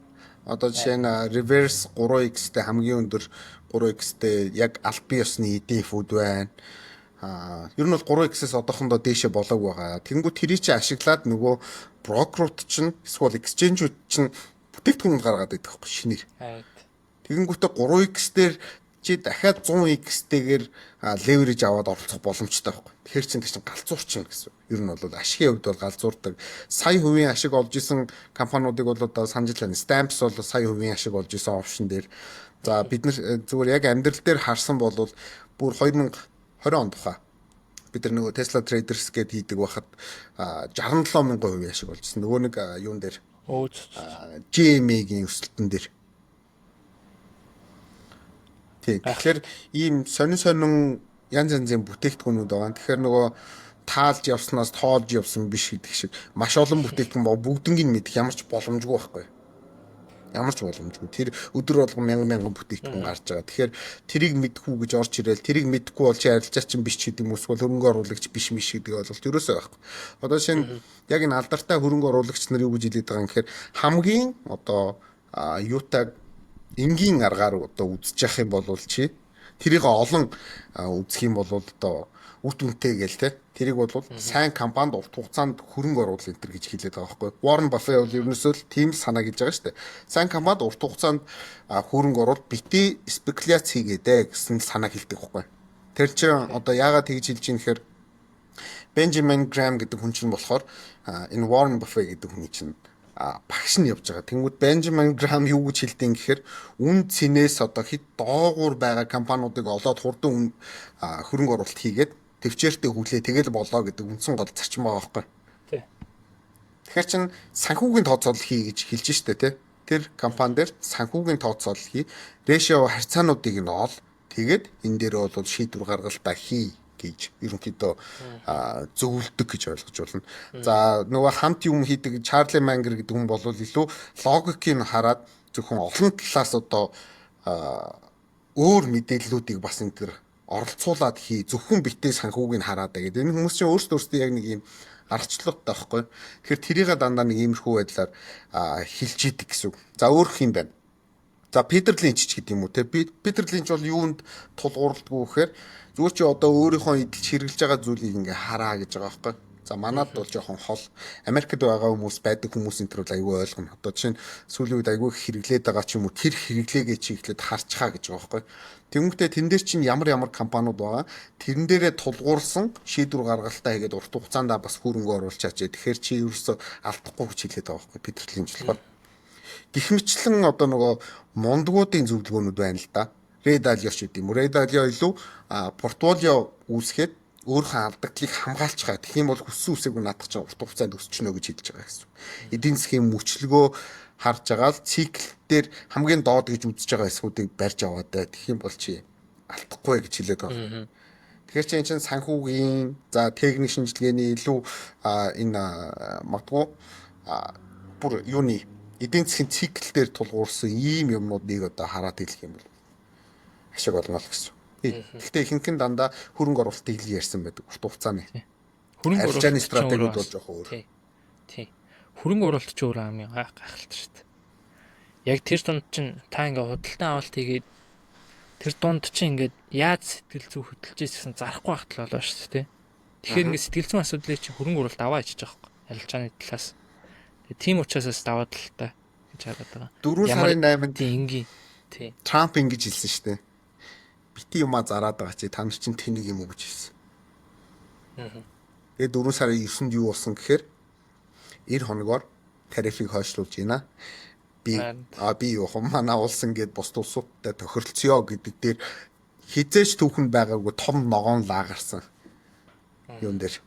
Одоо жишээ нь reverse 3x-тэй хамгийн өндөр 3x-тэй яг албан ёсны ETF-үүд байна. Ер нь бол 3x-ээс одоохондоо дээшээ болоог байгаа. Тэнгүү тэрийг чи ашиглаад нөгөө брокерууд чинь эсвэл exchange-ууд чинь бүтээгдэхүүнүүд гаргаад байдаг байхгүй шинээр. Тэгэнгүүтээ 3x дээр чи дахиад 100x-тэйгээр leverage аваад оролцох боломжтой байхгүй. Тэгэхээр чинь тийм галзуурчин гэсэн. Ер нь бол ашигын хувьд бол галзуурдаг. Сая хувийн ашиг олж исэн компаниудыг бол одоо санаж байна. Stamps бол сая хувийн ашиг олж исэн опшн дээр. За бид нар зүгээр яг амьдрал дээр харсан бол бүр 2020 онд тухай бид нар нөгөө Tesla Traders гээд хийдэг байхад 67,000 хувийн ашиг олж исэн. Нөгөө нэг юун дээр GMA-гийн өсөлтөн дээр. Тэгэхээр ийм сонин янз янзын бүтээгдэхүүнүүд байгаа. Тэгэхээр нөгөө таалж явснаас тоолж явсан биш гэдэг шиг маш олон бүтээгдэхүүн бүгднийг мэдэх ямар ч боломжгүй байхгүй. Ямар ч боломжгүй. Тэр өдөр болгон мянган бүтээгдэхүүн гарч байгаа. Тэгэхээр тэрийг мэдхгүй гэж орж ирээл тэрийг мэдхгүй бол чи арилжаач чинь биш ч гэдэг юм уу хөрөнгө оруулагч биш гэдэг ойлголт ерөөсөө байхгүй. Одоо шинэ яг энэ алдартай хөрөнгө оруулагч нар юу гэж хэлээд байгаа юм гэхээр хамгийн одоо юутай энгийн аргаар одоо үзэж явах юм бол чи тэрийг олон үзэх юм бол одоо үт үнэтэй гээл те тэрийг бол сайн компанид урт хугацаанд хөрөнгө оруулалт энэ төр гэж хэлээд байгаа байхгүй. Warren Buffett бол ерөнөөсөө л тийм санаа гэж байгаа шүү дээ. Сайн компанид урт хугацаанд хөрөнгө оруулалт бити спекуляц хийгээдэ гэсэн санаа хэлдэг байхгүй. Тэр чинь одоо яагаад тэгж хэлж ийм гэхээр Benjamin Graham гэдэг хүн чинь болохоор энэ Warren Buffett гэдэг хүний чинь багш нь явж байгаа. Тэнгүүд Benjamin Graham юу гэж хэлдэг юм гэхээр үн цэнээс одоо хэд доогуур байгаа компаниудыг олоод хурдан хөрөнгө оруулалт хийгээд төвчээртэй хүлээ тэгэл болоо гэдэг үндсэн гол зарчим байгаа байхгүй. Тий. Тэгэхээр чин санхүүгийн тооцоолол хий гэж хэлж штэ тий. Тэр компани дээр санхүүгийн тооцоолол хий, ratio харьцаануудыг нь ол тэгээд энэ дээр бол шийдвэр гаргалтаа хий гэж ерөнхийдөө зөвлөдөг гэж ойлгож байна. За нөгөө хамт юм хийдэг Чарли Мангер гэдэг хүн бол илүү логикийг хараад зөвхөн олон талаас одоо өөр мэдээллүүдийг бас энэ төр оролцуулаад хий зөвхөн битээ санхүүгийг хараад гэдэг. Энэ хүмүүс чинь өөрсдөө яг нэг юм аргачлалтай байхгүй. Тэгэхээр тэрийг дандаа нэг иймэрхүү байдлаар хилж идэг гэсэн үг. За өөрөх юм байна. За Питер Линч ч гэдэг юм уу те. Питер Линч бол юунд тулгуурлдаггүй гэхээр зүгээр чи одоо өөрийнхөө эдэлж хэрэглэж байгаа зүйлийг ингээ хараа гэж байгаа байхгүй. За манад бол жоохон хол Америкт байгаа хүмүүс байдаг хүмүүсийн төрөл аягүй ойлгоно. Одоо чинь сүүлийн үед аягүй хэрэглээд байгаа ч юм уу тэр хэрэглээгээ чи ихлэд харчхаа гэж байгаа байхгүй. Тэнгүүтээ тэн дээр чинь ямар компаниуд байгаа. Тэрэн дээрээ тулгуурсан шийдвэр гаргалтаа хийгээд урт хугацаанд бас хөрөнгө оруулчаач. Тэгэхээр чи ерөөсөө алдахгүй гэж хэлээд байгаа байхгүй. Питер Линч болохоор. Гэх мэтлэн одоо нөгөө мундгуудын зөвлөгөөнүүд байна л да. Рэй Далио ч гэдэм. Рэй Далио илүү портфолио үүсгээд өөрийнхөө алдагдлыг хамгаалж байгаа. Тэгэх юм бол хүссэн үсэйг наадах чинь урт хугацаанд өсчихнө гэж хэлж байгаа гэсэн. Эдийн засгийн мөчлөгөө харж байгаа л цикл дээр хамгийн доод гэж үзэж байгаа эсгүүдийг барьж аваад тэгэх юм бол чи алдахгүй гэж хэлээд байгаа. Тэгэхээр чи энэ чинь санхүүгийн за техник шинжилгээний илүү энэ магадгүй бүр юуны эдийн засгийн цикл дээр тулгуурсан ийм юмнуудыг одоо хараад хэлэх юм бол ашиг олно л гэсэн. Гэхдээ ихэнх нь дандаа хөрөнгө оруулалтыг л ярьсан байдаг урт хугацааны. Хөрөнгө оруулалтын стратегиуд бол жоохон өөр. Тий. Хөрөнгө оруулалт ч өөр амын гайхалтай шүү дээ. Яг тэр дунд чинь та ингээ худалдан авалт хийгээд тэр дунд чинь ингээд яаж сэтгэл зүй хөдөлж ийсэн зарахгүй байх тал болоо шүү дээ. Тэгэхээр ингээ сэтгэл зүйн асуудлыг чинь хөрөнгө оруулалт аваа ичж байгаа байхгүй. Арилжааны талаас. Тэгээ тийм учраас даваад л та гэж хараад байгаа. 4 сарын 8-нд энгийн тий. Трамп ингэж хэлсэн шүү дээ. Бити юмаа зараад байгаа чи та нар чинь тэнийг юм уу гэж хэлсэн. Тэгээ 4 сарын 9-нд юу болсон гэхээр 90 хоногоор тарифыг хойшлуулж байна. Би юу хам манай улсын гээд бус улсуудтай тохиролцъё гэдэг дээр хизээч түүхэнд байгаагүй том ногоон лагарсан. Юун дээр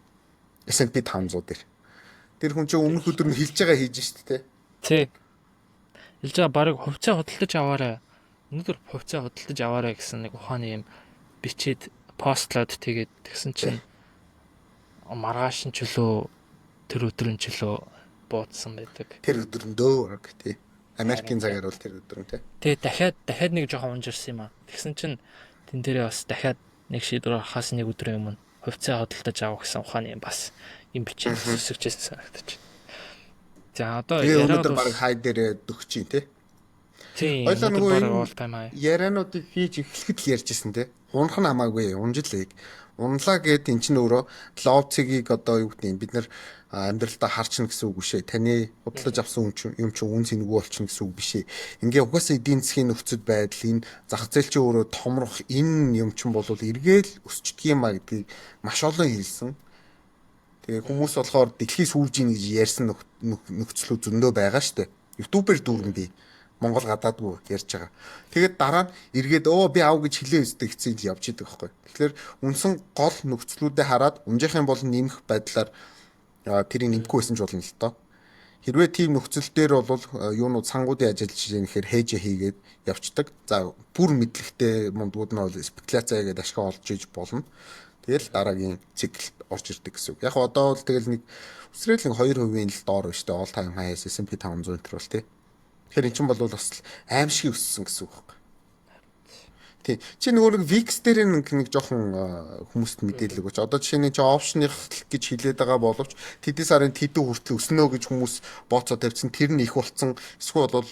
S&P 500 дээр. Тэр хүн чинь өмнөх өдөр нь хэлж байгаа хийж штэ тэ. Тий. Хэлж байгаа баг хувьцаа худалдаж аваарай. Өнөөдөр хувьцаа худалдаж аваарай гэсэн нэг ухааны юм бичээд постлоод тэгээд тэгсэн чинь маргааш нь чөлөө тэр өдрийн чөлөө буудсан байдаг. Тэр өдрөндөө тий. Америкийн цагаар бол тэр өдөр нь тий. Тэгээд дахиад нэг жоохон унжирсан юм аа. Тэгсэн чинь тэн дээрээ бас дахиад нэг шийдвэр гаргахаас нэг өдрийн өмнө хувьцаа худалдаж авах гэсэн ухааны юм бас юм бичээд өсөжсэн санагдаж байна. За одоо өнөөдөр баг хай дээр дөгч чинь тий. Тийм. Ойлоо нөгөө яриануудыг хийж эхлэхэд л ярьжсэн тий. Унах нь хамаагүй унжлыг. Унлаа гэд эн чинь өөрөө ловцгийг одоо юу гэдэг бид нар амьдралдаа харчна гэсэн үг бишээ. Таны худалдаж авсан юм чинь үн цэнэгүй болчихно гэсэн үг бишээ. Ингээ угаасаа эдийн засгийн нөхцөл байдал энэ зах зээл чинь өөрөө томрох энэ юм чинь бол эргээл өсчдөг юм а гэдгийг маш олон хэлсэн. Тэгээ хүмүүс болохоор дэлхий сүрж ийн гэж ярьсан нөхцлүүд зөндөө байгаа штэ. YouTube-ээр дүүрэн би Монгол гадаадгүй ярьж байгаа. Тэгээд дараа нь эргээд би аав гэж хэлээ өстэй хэцээ л явж идэг байхгүй. Тэгэхээр үндсэн гол нөхцлүүдэд хараад унжихын бол нэмэх байдлаар тэрийг нэмэхгүй байсан ч болно л доо. Хэрвээ тийм нөхцөл дээр бол юунууд сангуудын ажиллаж байгаа нэхэр хэж хийгээд явцдаг. За бүр мэдлэгтэй мундууд нь бол спекуляцаа хийгээд ашиг олж иж болно. Тэгэл дараагийн циклд орж ирдэг гэсэн үг. Яг одоо бол тэгэл нэг өсрөөл 2% л доор байна шүү дээ. All time high S&P 500 төр бол тий. Тэгэхээр эн чинь бол бас аимшиг өссөн гэсэн үг байхгүй. Тий. Чи нөгөө нэг VIX дээр нэг жоохон хүмүүст мэдээлэл өгөөч. Одоо жишээ нь чи опшных гэж хэлээд байгаа боловч тэдний сарын тэдүү хүртэл өснө гэж хүмүүс бооцоо тавьсан. Тэр нь их болцсон. Эсвэл бол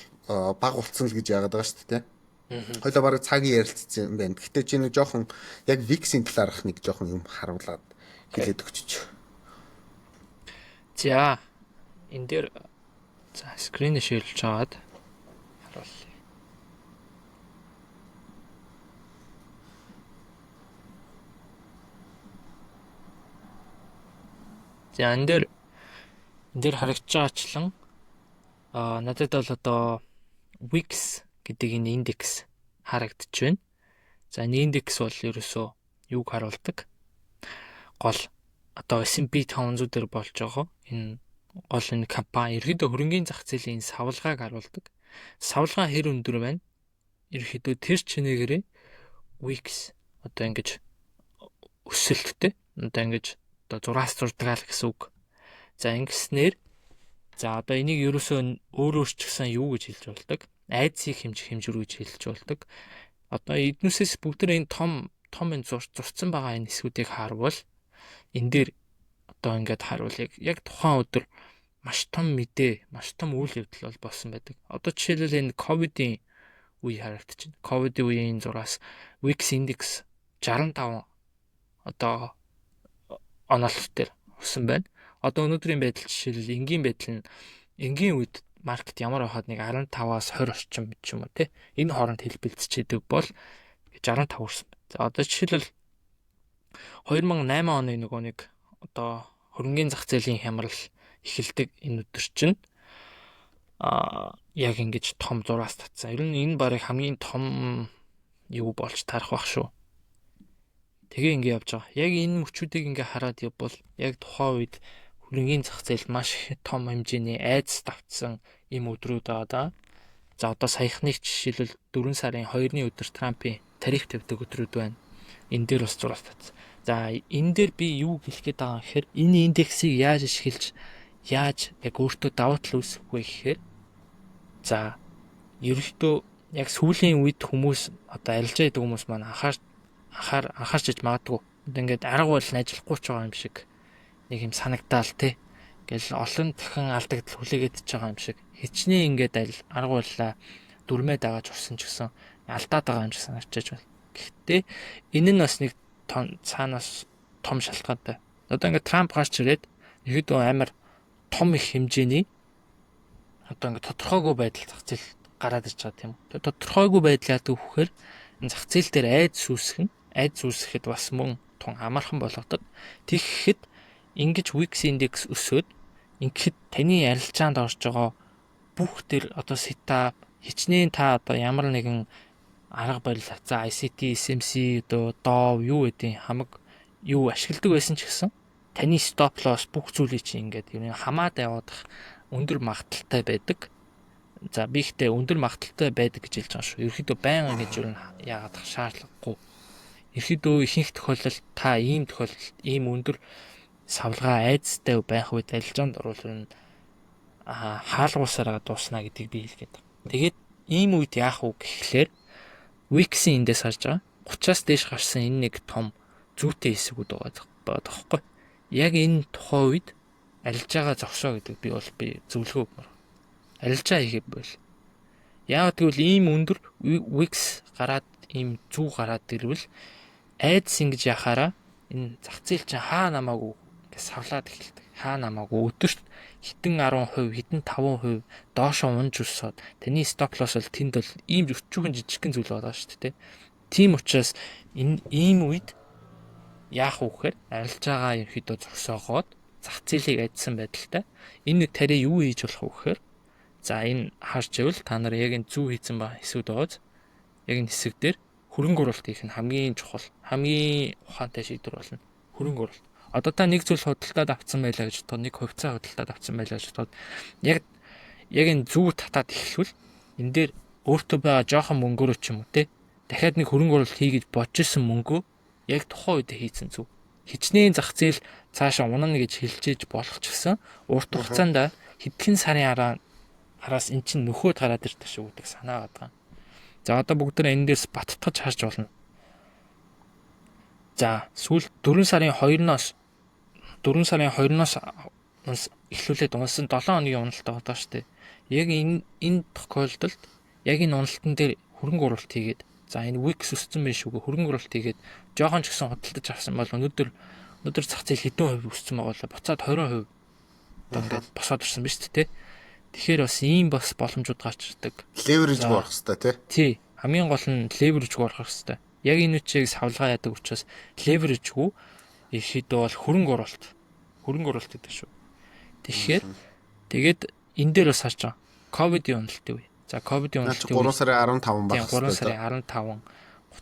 бага болцсон л гэж яагаад байгаа шүү дээ. Хойлоо бараг цагийн ярилцсан юм байна. Гэхдээ чи нэг жоохон яг VIX-ийн талаарх нэг жоохон юм харуулад хэлээд өгчөж. За энэ дээр за скрин шеэрлж аваад харуулъя. За энэ дээр харагдж байгаачлан надад бол одоо VIX гэдэг энэ индекс харагдаж байна. За энэ индекс бол ерөөсөө юуг харуулдаг? Гол одоо S&P 500 дээр болж байгаа энэ гол энэ компани ерөөдөө хөрөнгөний зах зээлийн савлгааг харуулдаг. Савлгаа хэр өндөр байна? Ерөөдөө тэр чинээгээрээ VIX одоо ингэж өсөлттэй. Одоо ингэж одоо 6-аас зурдагаал гэсэн үг. За ингэснээр за одоо энийг ерөөсөө өөрөө ч гэсэн юу гэж хэлж болдог? Айдсыг хэмжүүр гэж хэлж болдог. Одоо эднүсээс бүгд энэ том энэ зурцсан байгаа энэ хэсгүүдийг харвал энэ дээр одоо ингээд харуулъя. Яг тухайн өдөр маш том мэдээ, маш том үйл явдал бол болсон байдаг. Одоо жишээлбэл энэ ковидын үе харагдаж байна. Ковидын үеийн зураас VIX индекс 65 одоо онолт дээр өссөн байна. Одоо өнөөдрийн байдал жишээлбэл энгийн үед маркет ямар байхад нэг 15-аас 20 орчим ч юм уу тий. Энэ хооронд хэлбэлцчихэд бол 65 хүрсэн байна. За одоо жишээлбэл 2008 оны нөгөө нэг одоо хөрөнгөний зах зээлийн хямрал эхэлдэг энэ өдөр чинь яг ингэж том зураас татсан. Ер нь энэ барыг хамгийн том юу болж тарах бах шүү. Тэгээ ингэ явж байгаа. Яг энэ мөчүүдийг ингэ хараад явбал яг тухайн үед хөрөнгөний зах зээлд маш их том хэмжээний айдас давтсан ийм өдрүүд байгаа да. За одоо саяхныг жишээлбэл 4 сарын 2-ны өдөр Трампын тариф тавьдаг өдрүүд байна. Энэ дээр бас зураг татсан. За энэ дээр би юу хэлэх гээд байгаа юм гэхээр энэ индексийг яаж ашиглаж яаж яг өөртөө давуу тал үүсгэх вэ гэхээр за ерөнхийдөө яг сүүлийн үед хүмүүс одоо арилжаа гэдэг хүмүүс маань анхаарч иж магадгүй. Ингээд арга барил нь ажиллахгүй ч байгаа юм шиг нэг юм санагдаал те. Ингээл олон дахин алдагдал хүлээгээд ч байгаа юм шиг. Хичнээн ингээд арга барилаа дүрмээ дагааж урсан ч гэсэн алдаад байгаа юм шиг санагдчихж байна. Гэхдээ энэ нь бас нэг цаанаас том шалтгаантай. Одоо ингээд Трамп гарч ирээд ерөөдөө амар том их хэмжээний одоо ингээд тодорхойгүй байдал зах зээл гараад ирж байгаа тийм үү. Тодорхойгүй байдал яадаг вэхээр энэ зах зээл дээр айд үүсгэхэд бас мөн тун амархан болгодог. Тэгэхэд ингэж Wix индекс өсөөд ингээд таны арилжаанд орж байгаа бүх төр одоо сета хичнээн та одоо ямар нэгэн арга барил за ICT, SMC одоо DOV юу гэдэг хамаг юу ашигладаг байсан ч гэсэн таны stop loss бүх зүйлийг чинь ингээд юу хамаад яваадах өндөр магадaltaй байдаг. За би ихтэй өндөр магадaltaй байдаг гэж хэлж байгаа шүү. Ерөнхийдөө байнга гэж юу яагаад шаардлагагүй. Ерөнхийдөө ихэнх тохиолдолд та ийм тохиолдолд ийм өндөр савлгаа айдастай байх үед арилжаанд оруулах нь хаалгуусараа дуусна гэдгийг би хэлгээд байна. Тэгээд ийм үед яах вэ гэхлээр Wix-ийн эндээс харж байгаа 30-аас дээш гарсан энэ нэг том зүйтэй хэсгүүд байгаа тоххой. Яг энэ тухайн үед арилжаагаа зогсоо гэдэг би зөвлөгөө өгмөр. Арилжаа хийхэд бол. Яагаад гэвэл ийм өндөр Wix гараад ийм зүү гараад ирвэл айдас ингэж яхаараа энэ зах зээл чинь хаа намаагүй гэж савлаад эхэлдэг. Хаа намаагүй өдөрт хитэн 10%, хитэн 5% доошоо унж өссөд таны стоп лосс бол тэнд бол ийм өчүүхэн жижигхэн зүйл байгаа шүү дээ. Тийм учраас энэ ийм үед яах вэ гэхээр арилжаагаа ерөөдөө зогсоогоод зах зээлийг айдсан байдалтай энэ тариа юу хийж болох вэ гэхээр за энэ харж ивэл та нар яг энэ зүү хийсэн ба хэсүүд байгааз яг энэ хэсэг дээр хөрөнгө оруулалт хийх нь хамгийн чухал, хамгийн ухаантай шийдвэр болно. Хөрөнгө оруулалт. Одоо та нэг зүйл худалдаад авсан байлаа гэж бодоход, нэг хувьцаа худалдаад авсан байлаа гэж бодоход яг энэ зүү татаад эхлэвэл энэ дээр өөртөө байгаа жоохон мөнгөөрөө ч юм уу те дахиад нэг хөрөнгө оруулалт хий гэж бодож исэн мөнгөө яг тухайн үед хийсэн зүг. Хичнээн зах зээл цаашаа унана гэж хэлжээж болох ч гэсэн урт хугацаанд хэдхэн сарын араас эн чинь нөхөд гараад ирдэг шүү гэдэг санаа гадаг. За одоо бүгдээ энэ дээрс баттгаж харж болно. За сүүл 4 сарын 2-ноос эхлүүлээд унсан 7 хоногийн уналт байгаа шүү дээ. Яг энэ тохиолдолд яг энэ уналтан дээр хөрөнгө оруулалт хийгээд за энэ Wix өссөн байх шүү. Хөрөнгө оруулалт хийгээд жоохон ч гэсэн худалдаж авсан бол өнөөдөр зах зээл хэдэн хувь өссөн байгаа бол буцаад 20% ингээд босоод ирсэн биз дээ. Тэгэхээр бас ийм бас боломжууд гарч ирдэг. Leverage болох хэрэгтэй тий. Хамгийн гол нь leverage болох хэрэгтэй. Яг энэ үчиг савлгаа яадаг учраас leverage-гүй ихэдээ бол хөрөнгө оруулалт гэдэг шүү. Тэгэхээр тэгээд энэ дээр бас харж байгаа. Ковидын уналтын үе. За ковидын уналтын үе 3 сарын 15 байх. 3 сарын 15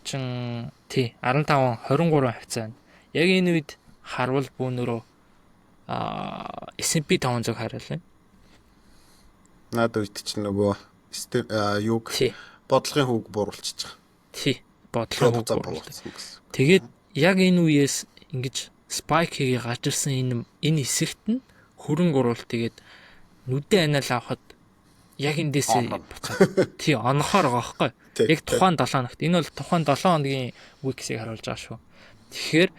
30 тий 15 23 хавцаана. Яг энэ үед харвал бүүнөрөө S&P 500 хараалаа. Наад үед чинь нөгөө юг бодлогын хүүг бууруулчихж байгаа. Тий бодлогын хүүг бууруулсан гэсэн. Тэгээд яг энэ үеэс ингэж spike хийгээ гарч ирсэн энэ хэсэгт нь хөрөнгө оруулалт тэгээд нүдэн анаал авахад яг эндээсээ буцаад тий онохоор байгаа байхгүй. Яг тухайн 7 хоногт энэ бол тухайн 7 хоногийн Wix-ийг харуулж байгаа шүү. Тэгэхээр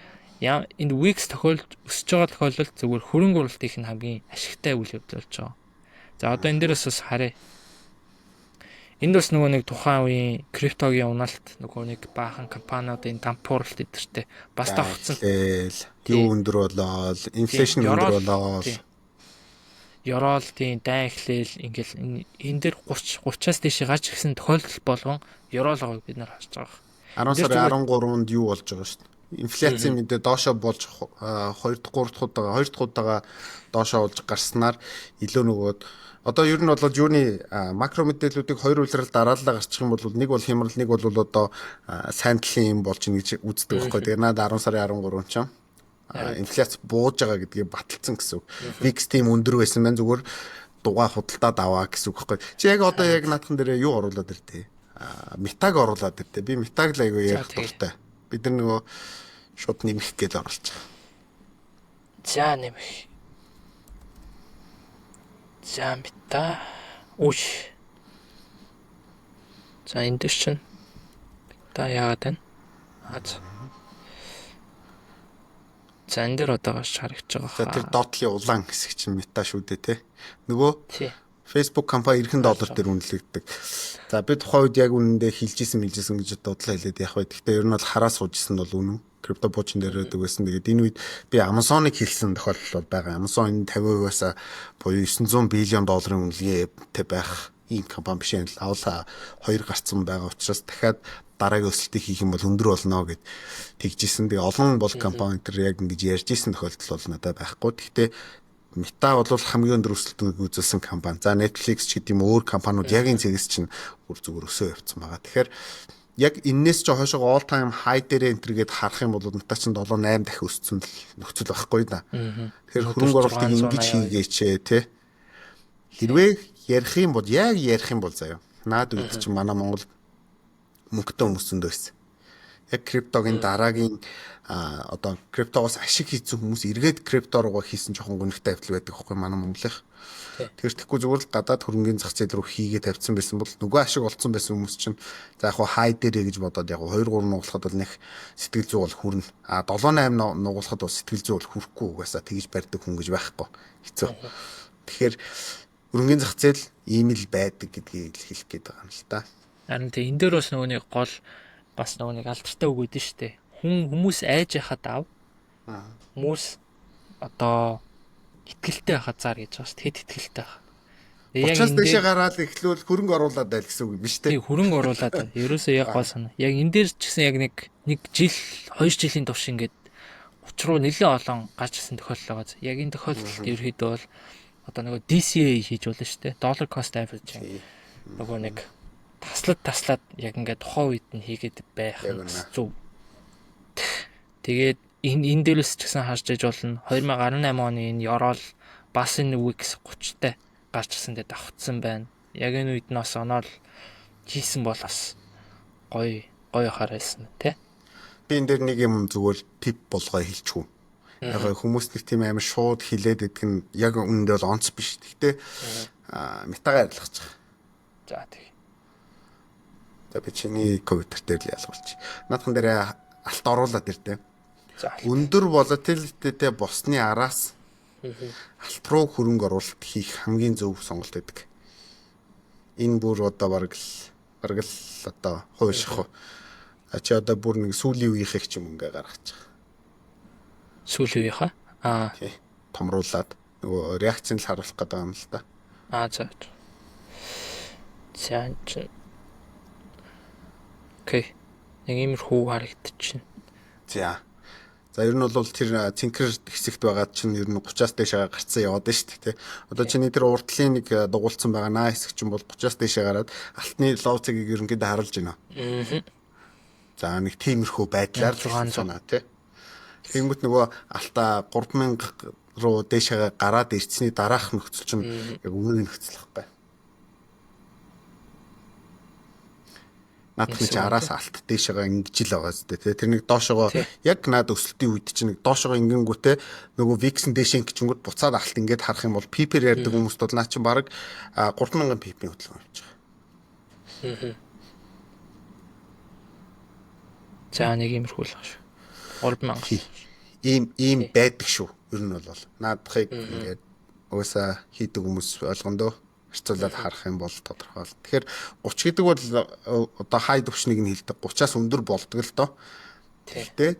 энэ Wix өсөж байгаа тохиолдолд зөвхөн хөрөнгө оруулалт хийх нь хамгийн ашигтай үйл явдал болж байгаа. За одоо энэ дээрээс бас харъя. Энд бас нөгөө нэг тухайн үеийн криптогийн унаалт нөгөө нэг баахан компаниудын дампуурлалт идэртэй бас давхцсан. Юу өндөр болоод, инфляци өндөр болоод, ёроолтын дан эхлээл ингээл энэ дээр 30-аас дээш гарч ирсэн тохиолдол болгон ёроолгоог бид нар харж байгаа. 10 сарын 13-нд юу болж байгаа шүү дээ. Инфляци мэдээ доошоо болж 2 дахь 3 дахь удаага доошоо болж гарснаар илүү нөгөөд одоо ер нь бол юуны макро мэдээллүүдийг хоёр улирал дараалал гарчих юм бол нэг бол хямрал, нэг бол одоо сайн талын юм болж ийн гэж үздэг байхгүй. Тэгээ наад 10 сарын 13 ч инфляц бууж байгаа гэдгийг баталсан гэсэн үг. VIX тийм өндөр байсан маань зүгээр дугаа худалдаад аваа гэсэн үг байхгүй. Чи яг одоо яг наадхан дээр юу оруулаад иртээ? Метаг оруулаад иртээ. Би метаг л айгүй ярих дуртай. Бид нар нөгөө шууд нэмэх гэж оруулж байгаа. За нэмэх. За мета. Үш. За энэ дэс чинь та яагаад вэ? За энэ дэр одоо гарч харагдаж байгаа За тэр доотлын улаан хэсэг чинь мета шүү дээ те. Нөгөө тий. Facebook компани $90 дээр үнэлэгддэг. За би тухайн үед яг үнэндээ хэлжсэн гэж бодлоо хэлээд яг бай. Гэхдээ ер нь бол хараа суужсэн бол үнэн. Крипто буучин дээр байдаг байсан. Тэгээд энэ үед би Amazon-ыг хэлсэн тохиолдол бол байгаа. Amazon энэ 50%-аас буюу $900 билион үнэлгээтэй байх ийм компани биш юм л авла 2 гарцсан байгаа учраас дахиад дараагийн өсөлтийг хийх юм бол өндөр болно гэд тэгжсэн. Тэгээ олон бол компани тэр яг ингэж ярьж исэн тохиолдол бол надад байхгүй. Гэхдээ Мета бол хамгийн өндөр өсөлтөнд үзүүлсэн компани. За Netflix ч гэдэг юм өөр компаниуд яг энэ зэрэгс чинь бүр зүгээр өсөө явцсан байгаа. Тэгэхээр яг энээс ч хойшоо all time high дээр энтергээд харах юм бол Мета чинь 7-8 дахин өссөн нөхцөл байхгүй да. Тэгэхээр хөрөнгө оруулалтыг ингэж хийгээч те. Хэрвээ ярих юм бол заяа. Наад үед чинь манай Монгол мөнгөтэй хүмүүс зөндөө байсан. Яг криптогийн дараагийн одоо криптогоос ашиг хийсэн хүмүүс эргээд крипто руугаа хийсэн жоохон гонигтай явдал байдаг хөхгүй манай Монголынх. Тэгэхээр тэгэхгүй зүгээр л гадаад хөрөнгөний зах зээл рүү хийгээд тавьсан байсан бол нөгөө ашиг олцсон байсан хүмүүс чинь за яг хай дээрээ гэж бодоод яг 2-3 нугалахад бол нэг сэтгэл зүй бол хүрнэ. 7-8 нугалахад бол сэтгэл зүй бол хүрэхгүй угаасаа тэгж барьдаг хүн гэж байхгүй. Хэцүү. Тэгэхээр хөрөнгөний зах зээл ийм л байдаг гэдгийг хэлэх гээд байгаа юм л та. Харин тэ энэ дээр бас нөгөө нэг гол бас нөгөө нэг алдартай үг өгдөн штэ. Хүмүүс айж яхад хүмүүс одоо итгэлтэй байхад зар гэж байгаа шүү дээ. Хэд итгэлтэй байх. Учаас дэшээ гараад эхлүүл хөрөнгө оруулаад байл гэсэн үг юм биш үү? Тий, хөрөнгө оруулаад. Ерөөсөө яг гол санаа. Яг энэ дээр ч гэсэн яг нэг жил, 2 жилийн турш ингээд учруу нэлээд олон гарч ирсэн тохиолдол байгаа. Яг энэ тохиолдолд ерөөхдөө бол одоо нөгөө DCA хийж болно шүү дээ. Dollar cost average. Нөгөө нэг таслаад яг ингээд тухайн үед нь хийгээд байх зүг. Тэгээд энэ дээрээс ч гэсэн харж иж болно. 2018 оны энэ Yorol бас энэ Wix 30-тай гарч ирсэн дээр давхцсан байна. Яг энэ үед нь бас онол хийсэн бол бас гоё харагдсан тий. Би энэ дээр нэг юм зүгээр тип болгоо хэлчихв. Яг хүмүүс нэг тийм амар шууд хилээд идэх нь яг үнэндээ бол онц биш. Гэхдээ метагаар арилгаж байгаа. За тий. За би чиний компьютер дээр л ялгуулчих. Наадхан дээр алт оруулаад ирдэ. Өндөр volatility-тэй босны араас алт руу хөрөнгө оруулалт хийх хамгийн зөв сонголт байдаг. Энэ бүр одоо бараг л одоо хойших. Чи одоо бүр нэг сүүлийн үеийнхээ ч юм ингээ гаргаж байгаа. Сүүлийн үеийнхаа? Томруулаад нөгөө реакцийг л харуулах гэдэг юм л да. За. Окей. Нэг иймэрхүү харагдчихна. За ер нь бол тэр цэнхэр хэсэгт байгаа чинь ер нь 30-аас дээшээ гарцсан яваад байна шүү дээ. Одоо чиний тэр урдлын нэг дугуулсан байгаа наа хэсэг чинь бол 30-аас дээшээ гараад алтны лов цагийг ерөнхийдөө харуулж байна. За нэг тиймэрхүү байдлаар санаа тий. Тэнгүүт нөгөө алтаа 3000 руу дээшээ гараад ирсний дараах нөхцөл чинь яг үнэн нөхцөл байхгүй. Наадхан чи араас алт дээшээ ингэж л байгаа зү тэ. Тэр нэг доошогоо яг наад өсөлтийн үед чинь нэг доошогоо ингэнгүүтээ нөгөө VIX-н дээшээ гिचэнгүүт буцаад алт ингээд харах юм бол PP ярьдаг хүмүүст бол наа чи баг 3000 PP хөдөлгөөн явж байгаа. За нэг иймэрхүү л шүү. 3000. Ийм байдаг шүү. Ер нь бол наадахыг ингээд уусаа хийдэг хүмүүс ойлгондоо харьцуулаад харах юм бол тодорхой. Тэгэхээр 30 гэдэг бол одоо хай төвчнийг нь хэлдэг. 30-аас өндөр болдог л доо. Тэгтээ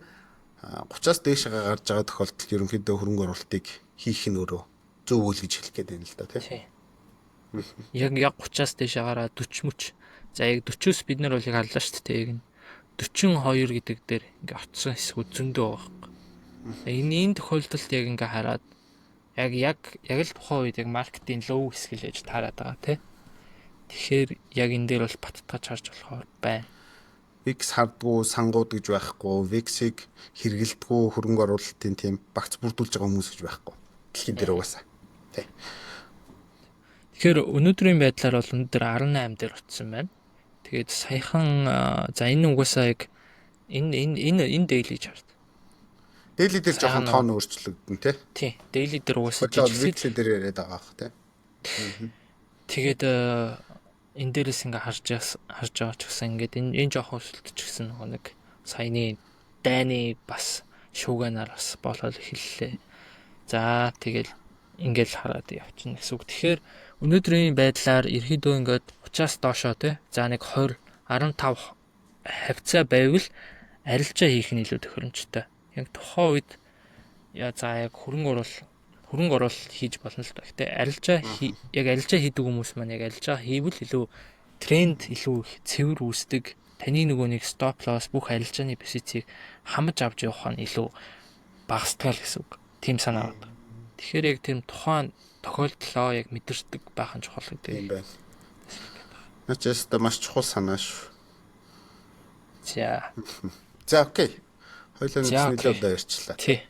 30-аас дээш гарч байгаа тохиолдолд ерөнхийдөө хөрөнгө оруулалтыг хийх нь өөрөө зөв үйл гэж хэлэх гээд байна л да тий. Яг 30-аас дээш гараад 40 мөч. За яг 40-оос бид нар бол яг харлаа шүү дээ. Яг 42 гэдэг дээр ингээ очсон хэсгүүд зөндөө байгаа. Энэ тохиолдолд яг ингээ хараад яг л тухайн үед яг маркетинг лоу хэсэг л ээж таарад байгаа тий. Тэгэхээр яг энэ дээр бол баттгаж харж болохоор байна. Викс хардгуу сангууд гэж байхгүй, Виксийг хэрэгэлдэггүй хөрөнгө оруулалтын тийм багц бүрдүүлж байгаа хүмүүс гэж байхгүй. Дэлхийн дээр угаасаа. Тий. Тэгэхээр өнөөдрийн байдлаар бол өнөөдөр 18 дээр утсан байна. Тэгээд саяхан за энэ угаасаа яг энэ daily chart. Daily дээр жоохон тоон өөрчлөгдөн тий. Тий, daily дээр угаасаа Викс дээр яриад байгаа бах тий. Тэгээд энэ дээрээс ингээ харж байгаа ч гэсэн ингээд энэ жоохон өсөлтч гэсэн нэг саяны дайны бас шууганаар бас болоод эхэллээ. За тэгэл ингээл хараад явчихна гэсэн үг. Тэгэхээр өнөөдрийн байдлаар ерөөдөө ингээд 30-аас доошоо тий. За нэг 20 15 хавцаа байвал арилжаа хийх нь илүү тохиромжтой. Яг тухайн үед за яг хөрөнгө оруулалт хийж болно л доо. Гэтэ арилжаа яг арилжаа хийдэг хүмүүс маань яг арилжаа хийвэл илүү тренд илүү их цэвэр үүсдэг. Таны нөгөө нэг стоп лосс бүх арилжааны позицийг хамж авч явах нь илүү багасдаг гэсэн үг. Тим санаа байна. Тэгэхээр яг тийм тухайн тохиолдлоо яг мэдэрдэг байх нь чухал гэдэг юм байна. Начаас маш чухал санаа шүү. За окей. Хоёулаа нэлээд удаа ярьчлаа. Тий.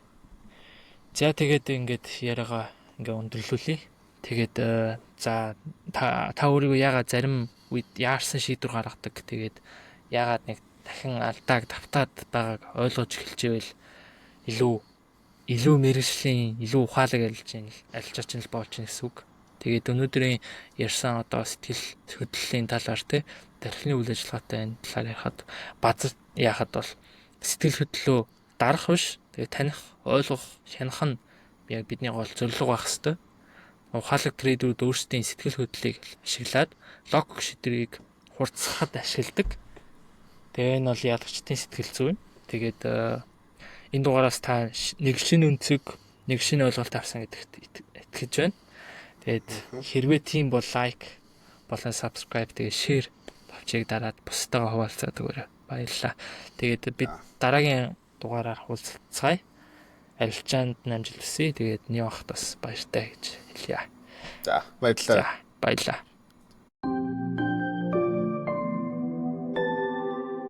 За тэгээд ингээд яриагаа ингээ өндөрлүүлье. Тэгээд за та өөрийгөө яагаад зарим үед яарсан шийдвэр гаргадаг. Тэгээд яагаад нэг дахин алдааг давтаад байгааг ойлгож эхэлжээвэл илүү мэрэгжлийн илүү ухаалаг арилжаач нь болж байна гэсэн үг. Тэгээд өнөөдрийн ярьсан одоо сэтгэл хөдлөлийн талаар тий тархины үйл ажиллагаатай энэ талаар ярихад базар яхад бол сэтгэл хөдлөлөө дарах биш тэгээд таних, ойлгох, шанах нь яг бидний гол зорилго байх хэвээр. Ухаалаг трейдерүүд өөрсдийн сэтгэл хөдлөлийг ашиглаад логик шийдвэрийг хурцсахад ашигладаг. Тэгээ энэ бол ялагчдын сэтгэл зүйн. Тэгээд энэ дугаараас та нэг шинэ өнцөг, нэг шинэ ойлголт авсан гэдэгт итгэж байна. Тэгээд хэрвээ тийм бол лайк болон subscribe тэгээд share тавчийг дараад бусдаагаа хуваалцаад өгөөрэй. Баярлалаа. Тэгээд бид дараагийн дугаараар уулзцгаая. Арилжаанд амжилт хүсье. Тэгээд нэг ахт бас баяртай гэж хэлье. За баярлалаа. Баярлалаа.